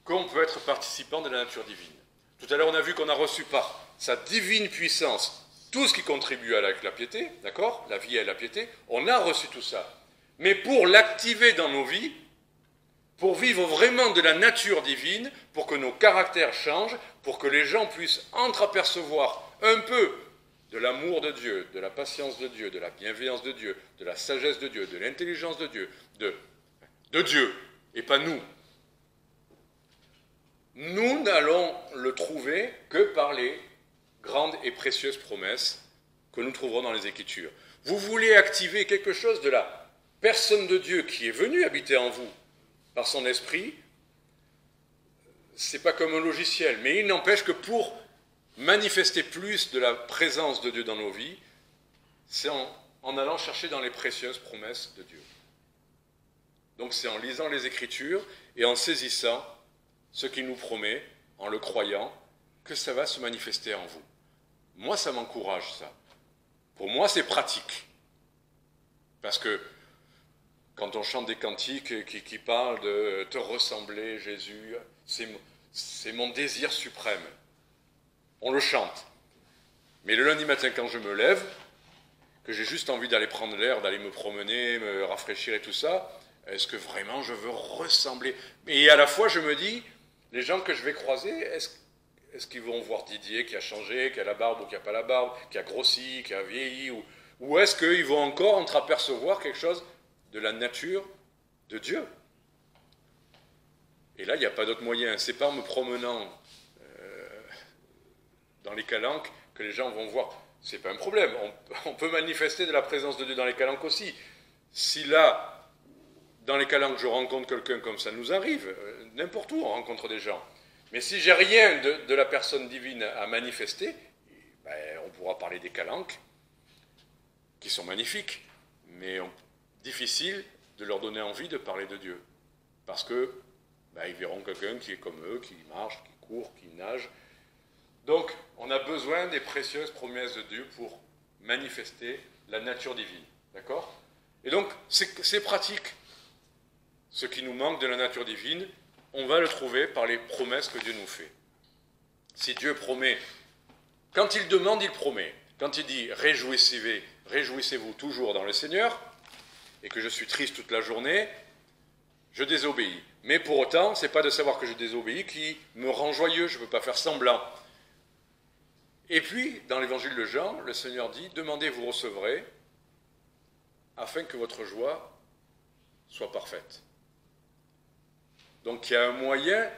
qu'on peut être participant de la nature divine. Tout à l'heure, on a vu qu'on a reçu par sa divine puissance tout ce qui contribue à la piété, d'accord? La vie et la piété, on a reçu tout ça. Mais pour l'activer dans nos vies, pour vivre vraiment de la nature divine, pour que nos caractères changent, pour que les gens puissent entreapercevoir un peu de l'amour de Dieu, de la patience de Dieu, de la bienveillance de Dieu, de la sagesse de Dieu, de l'intelligence de Dieu, de Dieu, et pas nous. Nous n'allons le trouver que par les grandes et précieuses promesses que nous trouverons dans les Écritures. Vous voulez activer quelque chose de la personne de Dieu qui est venue habiter en vous par son esprit, c'est pas comme un logiciel, mais il n'empêche que pour manifester plus de la présence de Dieu dans nos vies, c'est en allant chercher dans les précieuses promesses de Dieu. Donc c'est en lisant les Écritures et en saisissant ce qu'il nous promet, en le croyant, que ça va se manifester en vous. Moi, ça m'encourage, ça. Pour moi, c'est pratique. Parce que quand on chante des cantiques qui parlent de te ressembler, Jésus, c'est mon désir suprême. On le chante. Mais le lundi matin, quand je me lève, que j'ai juste envie d'aller prendre l'air, d'aller me promener, me rafraîchir et tout ça, est-ce que vraiment je veux ressembler? Et à la fois, je me dis, les gens que je vais croiser, est-ce qu'ils vont voir Didier qui a changé, qui a la barbe ou qui n'a pas la barbe, qui a grossi, qui a vieilli, ou est-ce qu'ils vont encore entreapercevoir quelque chose de la nature de Dieu? Et là, il n'y a pas d'autre moyen. C'est pas en me promenant dans les calanques que les gens vont voir. C'est pas un problème. On peut manifester de la présence de Dieu dans les calanques aussi. Si là, dans les calanques, je rencontre quelqu'un comme ça nous arrive, n'importe où on rencontre des gens. Mais si j'ai rien de la personne divine à manifester, ben, on pourra parler des calanques, qui sont magnifiques, mais difficile de leur donner envie de parler de Dieu. Parce que ben, ils verront quelqu'un qui est comme eux, qui marche, qui court, qui nage. Donc, on a besoin des précieuses promesses de Dieu pour manifester la nature divine. D'accord? Et donc, c'est pratique. Ce qui nous manque de la nature divine, on va le trouver par les promesses que Dieu nous fait. Si Dieu promet, quand il demande, il promet. Quand il dit « réjouissez-vous toujours dans le Seigneur », et que je suis triste toute la journée, je désobéis. Mais pour autant, ce n'est pas de savoir que je désobéis qui me rend joyeux, je ne peux pas faire semblant. Et puis, dans l'évangile de Jean, le Seigneur dit « demandez, vous recevrez, afin que votre joie soit parfaite ». Donc il y a un moyen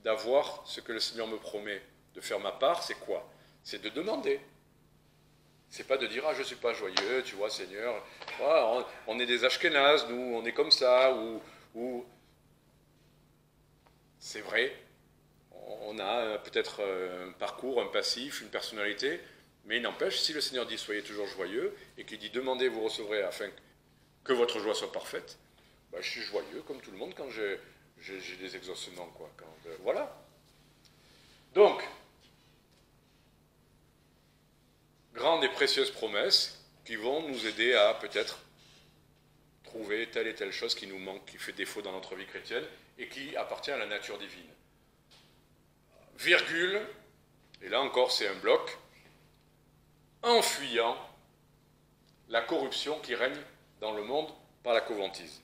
d'avoir ce que le Seigneur me promet, de faire ma part, c'est quoi? C'est de demander. C'est pas de dire « ah, je ne suis pas joyeux, tu vois, Seigneur, on est des Ashkénazes, nous, on est comme ça », ou c'est vrai, on a peut-être un parcours, un passif, une personnalité, mais il n'empêche, si le Seigneur dit « soyez toujours joyeux » et qu'il dit « demandez, vous recevrez afin que votre joie soit parfaite », ben, je suis joyeux comme tout le monde quand j'ai des exaucements, quoi. Voilà. Donc, grandes et précieuses promesses qui vont nous aider à peut-être trouver telle et telle chose qui nous manque, qui fait défaut dans notre vie chrétienne et qui appartient à la nature divine. Virgule, et là encore c'est un bloc, en fuyant la corruption qui règne dans le monde par la convoitise.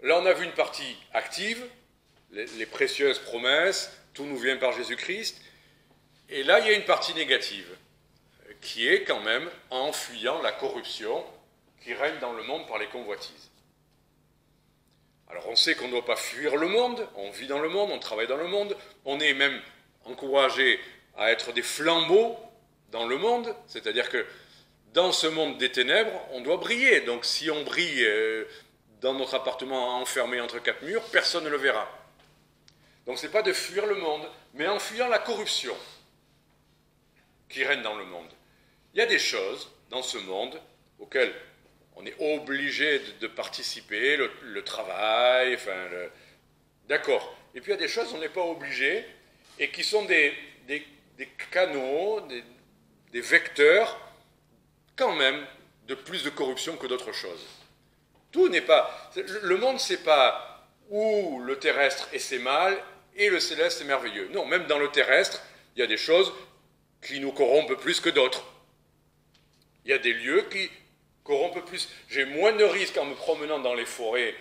Là, on a vu une partie active, les précieuses promesses, tout nous vient par Jésus-Christ. Et là, il y a une partie négative, qui est quand même en fuyant la corruption qui règne dans le monde par les convoitises. Alors, on sait qu'on ne doit pas fuir le monde, on vit dans le monde, on travaille dans le monde, on est même encouragé à être des flambeaux dans le monde, c'est-à-dire que dans ce monde des ténèbres, on doit briller. Donc, si on brille dans notre appartement enfermé entre quatre murs, personne ne le verra. Donc ce n'est pas de fuir le monde, mais en fuyant la corruption qui règne dans le monde. Il y a des choses dans ce monde auxquelles on est obligé de participer, le travail, enfin, d'accord. Et puis il y a des choses où on n'est pas obligé et qui sont des canaux, des vecteurs, quand même, de plus de corruption que d'autres choses. Tout n'est pas... Le monde, c'est pas où le terrestre et c'est mal, et le céleste est merveilleux. Non, même dans le terrestre, il y a des choses qui nous corrompent plus que d'autres. Il y a des lieux qui corrompe plus. J'ai moins de risques en me promenant dans les forêts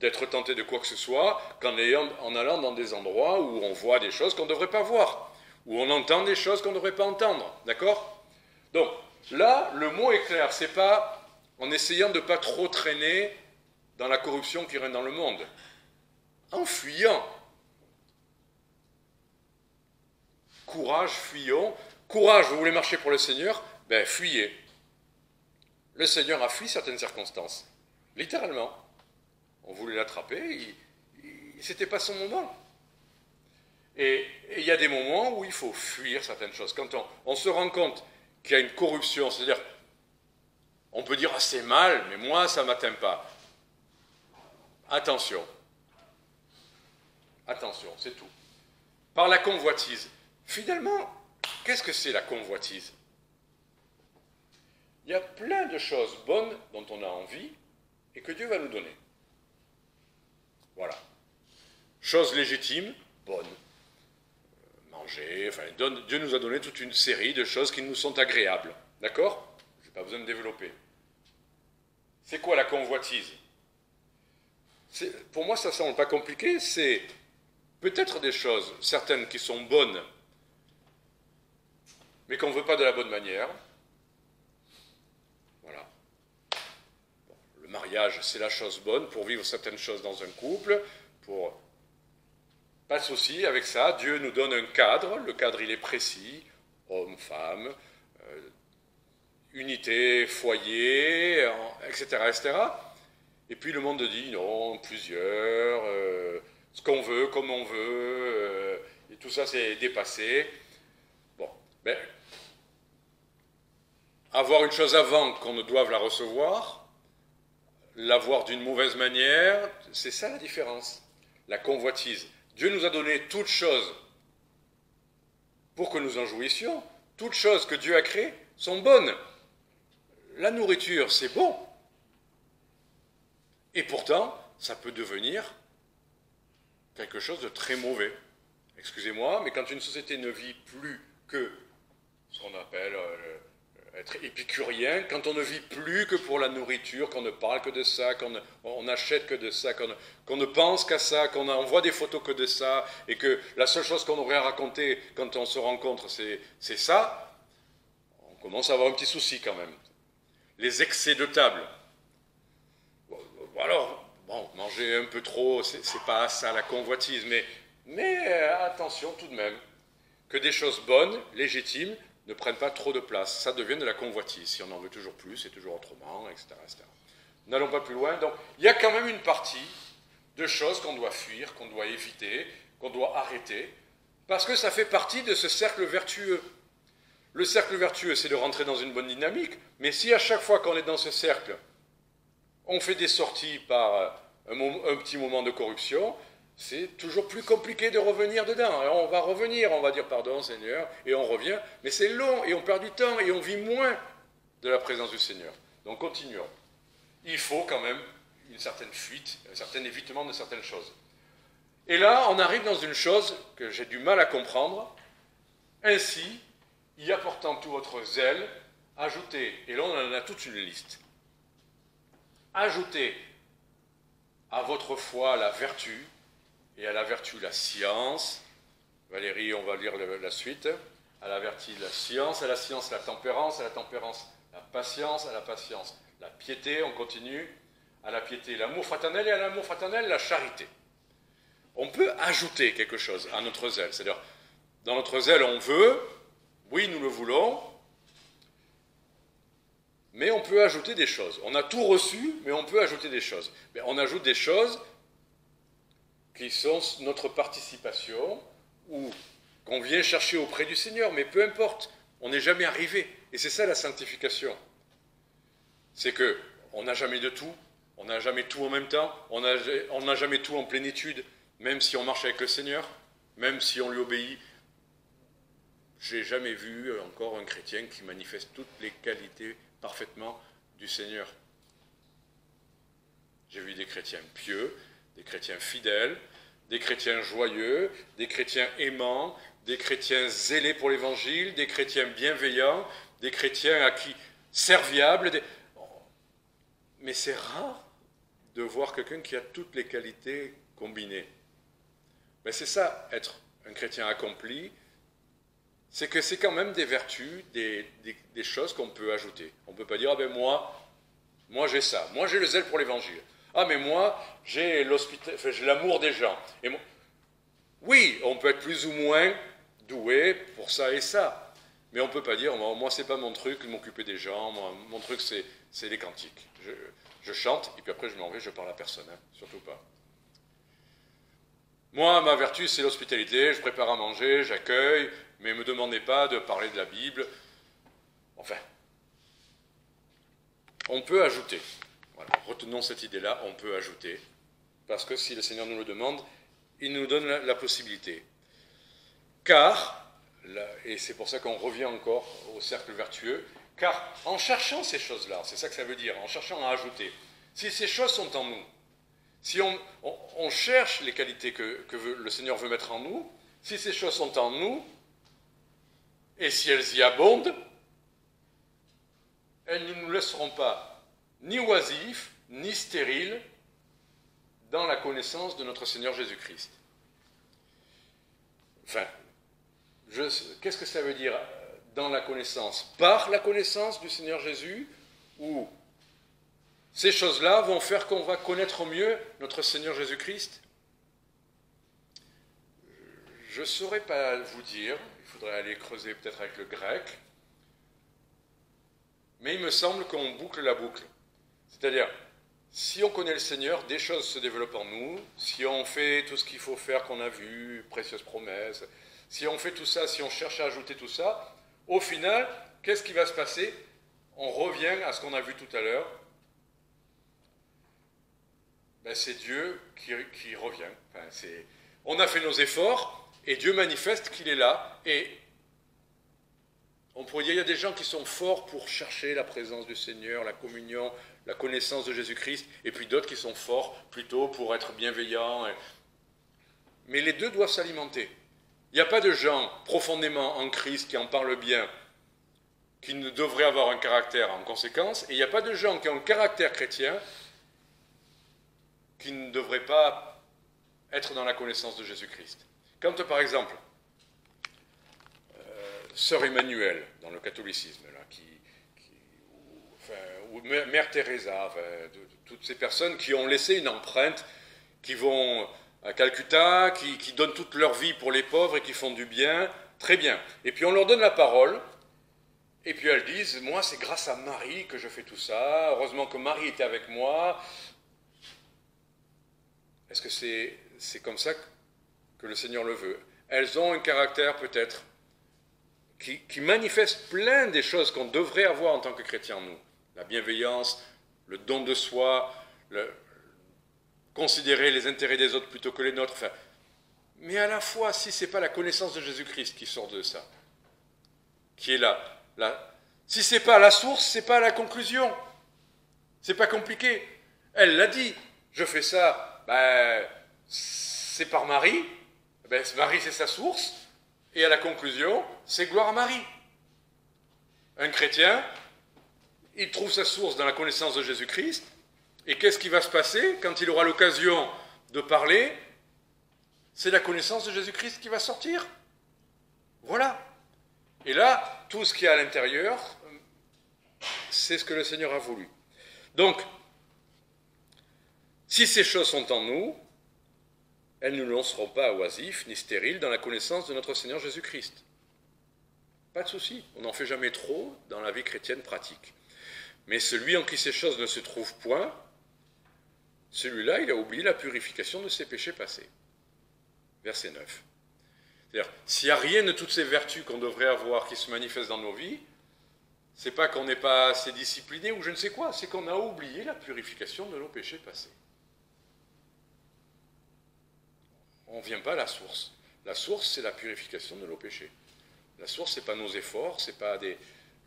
d'être tenté de quoi que ce soit qu'en allant dans des endroits où on voit des choses qu'on ne devrait pas voir, où on entend des choses qu'on ne devrait pas entendre. D'accord? Donc, là, le mot est clair. C'est pas en essayant de ne pas trop traîner dans la corruption qui règne dans le monde. En fuyant. Courage, fuyons. Courage, vous voulez marcher pour le Seigneur? Ben, fuyez. Le Seigneur a fui certaines circonstances. Littéralement. On voulait l'attraper, c'était pas son moment. Et il y a des moments où il faut fuir certaines choses. Quand on se rend compte qu'il y a une corruption, c'est-à-dire, on peut dire, ah, c'est mal, mais moi, ça ne m'atteint pas. Attention. Attention, c'est tout. Par la convoitise. Finalement, qu'est-ce que c'est la convoitise? Il y a plein de choses bonnes dont on a envie et que Dieu va nous donner. Voilà. Chose légitime, bonne. Manger, enfin, Dieu nous a donné toute une série de choses qui nous sont agréables. D'accord? Je n'ai pas besoin de développer. C'est quoi la convoitise? Pour moi, ça ne semble pas compliqué. C'est peut-être des choses, certaines qui sont bonnes, mais qu'on ne veut pas de la bonne manière. Voilà. Bon, le mariage, c'est la chose bonne pour vivre certaines choses dans un couple, pour... Pas de souci avec ça. Dieu nous donne un cadre. Le cadre, il est précis. Homme, femme, unité, foyer, etc., etc. Et puis le monde dit non, plusieurs, ce qu'on veut, comme on veut, et tout ça c'est dépassé. Bon, mais avoir une chose avant qu'on ne doive la recevoir, l'avoir d'une mauvaise manière, c'est ça la différence. La convoitise. Dieu nous a donné toutes choses pour que nous en jouissions. Toutes choses que Dieu a créées sont bonnes. La nourriture, c'est bon. Et pourtant, ça peut devenir quelque chose de très mauvais. Excusez-moi, mais quand une société ne vit plus que ce qu'on appelle être épicurien, quand on ne vit plus que pour la nourriture, qu'on ne parle que de ça, qu'on n'achète que de ça, qu'on ne pense qu'à ça, qu'on envoie des photos que de ça, et que la seule chose qu'on aurait à raconter quand on se rencontre, c'est ça, on commence à avoir un petit souci quand même. Les excès de table. Alors, bon, manger un peu trop, c'est pas ça la convoitise, mais attention tout de même, que des choses bonnes, légitimes, ne prennent pas trop de place. Ça devient de la convoitise. Si on en veut toujours plus, et toujours autrement, etc., etc. N'allons pas plus loin. Donc, il y a quand même une partie de choses qu'on doit fuir, qu'on doit éviter, qu'on doit arrêter, parce que ça fait partie de ce cercle vertueux. Le cercle vertueux, c'est de rentrer dans une bonne dynamique, mais si à chaque fois qu'on est dans ce cercle, on fait des sorties par un petit moment de corruption, c'est toujours plus compliqué de revenir dedans. Alors on va revenir, on va dire pardon Seigneur, et on revient, mais c'est long, et on perd du temps, et on vit moins de la présence du Seigneur. Donc continuons. Il faut quand même une certaine fuite, un certain évitement de certaines choses. Et là, on arrive dans une chose que j'ai du mal à comprendre. Ainsi, y apportant tout votre zèle, ajoutez, et là on en a toute une liste, ajoutez à votre foi la vertu, et à la vertu la science. Valérie, on va lire la suite. À la vertu la science, à la science la tempérance, à la tempérance la patience, à la patience la piété, on continue. À la piété l'amour fraternel, et à l'amour fraternel la charité. On peut ajouter quelque chose à notre zèle. C'est-à-dire, dans notre zèle, on veut, oui, nous le voulons, mais on peut ajouter des choses. On a tout reçu, mais on peut ajouter des choses. Mais on ajoute des choses qui sont notre participation, ou qu'on vient chercher auprès du Seigneur, mais peu importe, on n'est jamais arrivé. Et c'est ça la sanctification. C'est qu'on n'a jamais de tout, on n'a jamais tout en même temps, on n'a jamais tout en plénitude, même si on marche avec le Seigneur, même si on lui obéit. J'ai jamais vu encore un chrétien qui manifeste toutes les qualités parfaitement du Seigneur. J'ai vu des chrétiens pieux, des chrétiens fidèles, des chrétiens joyeux, des chrétiens aimants, des chrétiens zélés pour l'Évangile, des chrétiens bienveillants, des chrétiens à qui serviables. Mais c'est rare de voir quelqu'un qui a toutes les qualités combinées. Mais c'est ça, être un chrétien accompli, c'est que c'est quand même des vertus, des choses qu'on peut ajouter. On ne peut pas dire, ah ben moi j'ai ça, moi j'ai le zèle pour l'évangile. Ah mais moi j'ai l'amour des gens. Et moi... Oui, on peut être plus ou moins doué pour ça et ça. Mais on ne peut pas dire, moi c'est pas mon truc, m'occuper des gens, mon truc c'est les cantiques. Je chante, et puis après je m'en vais, je parle à personne, hein, surtout pas. Moi, ma vertu, c'est l'hospitalité, je prépare à manger, j'accueille, mais ne me demandez pas de parler de la Bible. Enfin, on peut ajouter. Voilà, retenons cette idée-là, on peut ajouter. Parce que si le Seigneur nous le demande, il nous donne la possibilité. Car, et c'est pour ça qu'on revient encore au cercle vertueux, car en cherchant ces choses-là, c'est ça que ça veut dire, en cherchant à ajouter, si ces choses sont en nous, si on cherche les qualités que le Seigneur veut mettre en nous, si ces choses sont en nous, et si elles y abondent, elles ne nous laisseront pas ni oisifs, ni stériles dans la connaissance de notre Seigneur Jésus-Christ. Enfin, qu'est-ce que ça veut dire dans la connaissance? Par la connaissance du Seigneur Jésus, ou ces choses-là vont faire qu'on va connaître mieux notre Seigneur Jésus-Christ? Je ne saurais pas vous dire, il faudrait aller creuser peut-être avec le grec, mais il me semble qu'on boucle la boucle. C'est-à-dire, si on connaît le Seigneur, des choses se développent en nous, si on fait tout ce qu'il faut faire qu'on a vu, précieuses promesses, si on fait tout ça, si on cherche à ajouter tout ça, au final, qu'est-ce qui va se passer? On revient à ce qu'on a vu tout à l'heure. Ben, c'est Dieu qui revient. Enfin, on a fait nos efforts, et Dieu manifeste qu'il est là. Et on pourrait dire, il y a des gens qui sont forts pour chercher la présence du Seigneur, la communion, la connaissance de Jésus-Christ, et puis d'autres qui sont forts plutôt pour être bienveillants. Mais les deux doivent s'alimenter. Il n'y a pas de gens profondément en Christ qui en parlent bien, qui ne devraient avoir un caractère en conséquence, et il n'y a pas de gens qui ont un caractère chrétien qui ne devraient pas être dans la connaissance de Jésus-Christ. Quand, par exemple, Sœur Emmanuel, dans le catholicisme, là, ou Mère Teresa, enfin, toutes ces personnes qui ont laissé une empreinte, qui vont à Calcutta, qui donnent toute leur vie pour les pauvres et qui font du bien, très bien. Et puis on leur donne la parole, et puis elles disent, moi c'est grâce à Marie que je fais tout ça, heureusement que Marie était avec moi. Est-ce que c'est comme ça que le Seigneur le veut? Elles ont un caractère peut-être qui manifeste plein des choses qu'on devrait avoir en tant que chrétiens, nous. La bienveillance, le don de soi, considérer les intérêts des autres plutôt que les nôtres. Enfin, mais à la fois, si ce n'est pas la connaissance de Jésus-Christ qui sort de ça, qui est là, si ce n'est pas la source, ce n'est pas la conclusion. C'est pas compliqué. Elle l'a dit, je fais ça, ben, c'est par Marie, ben, Marie c'est sa source, et à la conclusion, c'est gloire à Marie. Un chrétien, il trouve sa source dans la connaissance de Jésus-Christ, et qu'est-ce qui va se passer quand il aura l'occasion de parler? C'est la connaissance de Jésus-Christ qui va sortir. Voilà. Et là, tout ce qu'il y a à l'intérieur, c'est ce que le Seigneur a voulu. Donc, si ces choses sont en nous, elles ne nous lanceront pas oisifs ni stériles dans la connaissance de notre Seigneur Jésus-Christ. Pas de souci, on n'en fait jamais trop dans la vie chrétienne pratique. Mais celui en qui ces choses ne se trouvent point, celui-là, il a oublié la purification de ses péchés passés. Verset 9. C'est-à-dire, s'il n'y a rien de toutes ces vertus qu'on devrait avoir qui se manifestent dans nos vies, c'est pas qu'on n'est pas assez discipliné ou je ne sais quoi, c'est qu'on a oublié la purification de nos péchés passés. On ne vient pas à la source. La source, c'est la purification de nos péchés. La source, ce n'est pas nos efforts, ce n'est pas des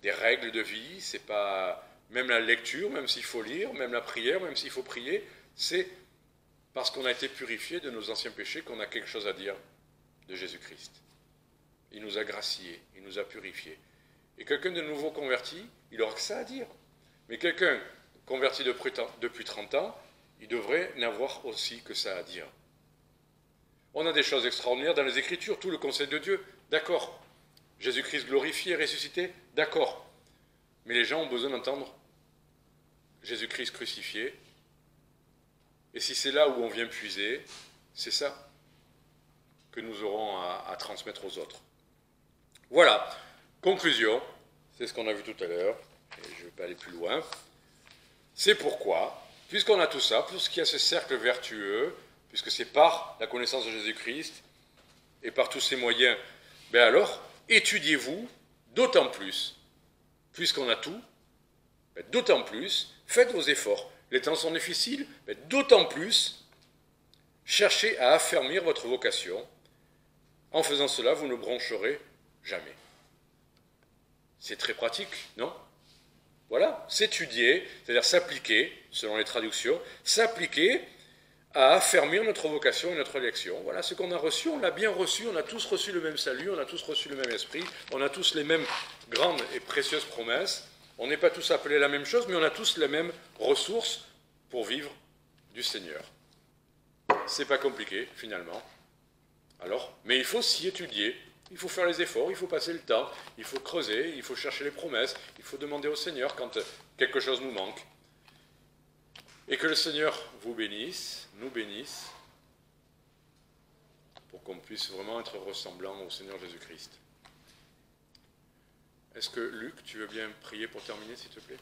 règles de vie, ce n'est pas même la lecture, même s'il faut lire, même la prière, même s'il faut prier, c'est parce qu'on a été purifié de nos anciens péchés qu'on a quelque chose à dire de Jésus-Christ. Il nous a graciés, il nous a purifiés. Et quelqu'un de nouveau converti, il aura que ça à dire. Mais quelqu'un converti depuis 30 ans, il devrait n'avoir aussi que ça à dire. On a des choses extraordinaires dans les Écritures, tout le conseil de Dieu, d'accord. Jésus-Christ glorifié, ressuscité, d'accord. Mais les gens ont besoin d'entendre Jésus-Christ crucifié. Et si c'est là où on vient puiser, c'est ça que nous aurons à transmettre aux autres. Voilà, conclusion, c'est ce qu'on a vu tout à l'heure, et je ne vais pas aller plus loin. C'est pourquoi, puisqu'on a tout ça, puisqu'il y a ce cercle vertueux, puisque c'est par la connaissance de Jésus-Christ et par tous ces moyens, ben alors, étudiez-vous d'autant plus, puisqu'on a tout, ben d'autant plus, faites vos efforts. Les temps sont difficiles, ben d'autant plus, cherchez à affermir votre vocation. En faisant cela, vous ne broncherez jamais. C'est très pratique, non? Voilà, s'étudier, c'est-à-dire s'appliquer, selon les traductions, s'appliquer à affermir notre vocation et notre élection. Voilà, ce qu'on a reçu, on l'a bien reçu, on a tous reçu le même salut, on a tous reçu le même esprit, on a tous les mêmes grandes et précieuses promesses, on n'est pas tous appelés à la même chose, mais on a tous les mêmes ressources pour vivre du Seigneur. C'est pas compliqué, finalement. Alors, mais il faut s'y étudier, il faut faire les efforts, il faut passer le temps, il faut creuser, il faut chercher les promesses, il faut demander au Seigneur quand quelque chose nous manque. Et que le Seigneur vous bénisse, nous bénisse, pour qu'on puisse vraiment être ressemblant au Seigneur Jésus-Christ. Est-ce que, Luc, tu veux bien prier pour terminer, s'il te plaît ?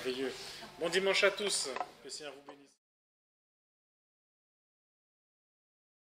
merveilleux. Bon dimanche à tous. Que le Seigneur vous bénisse.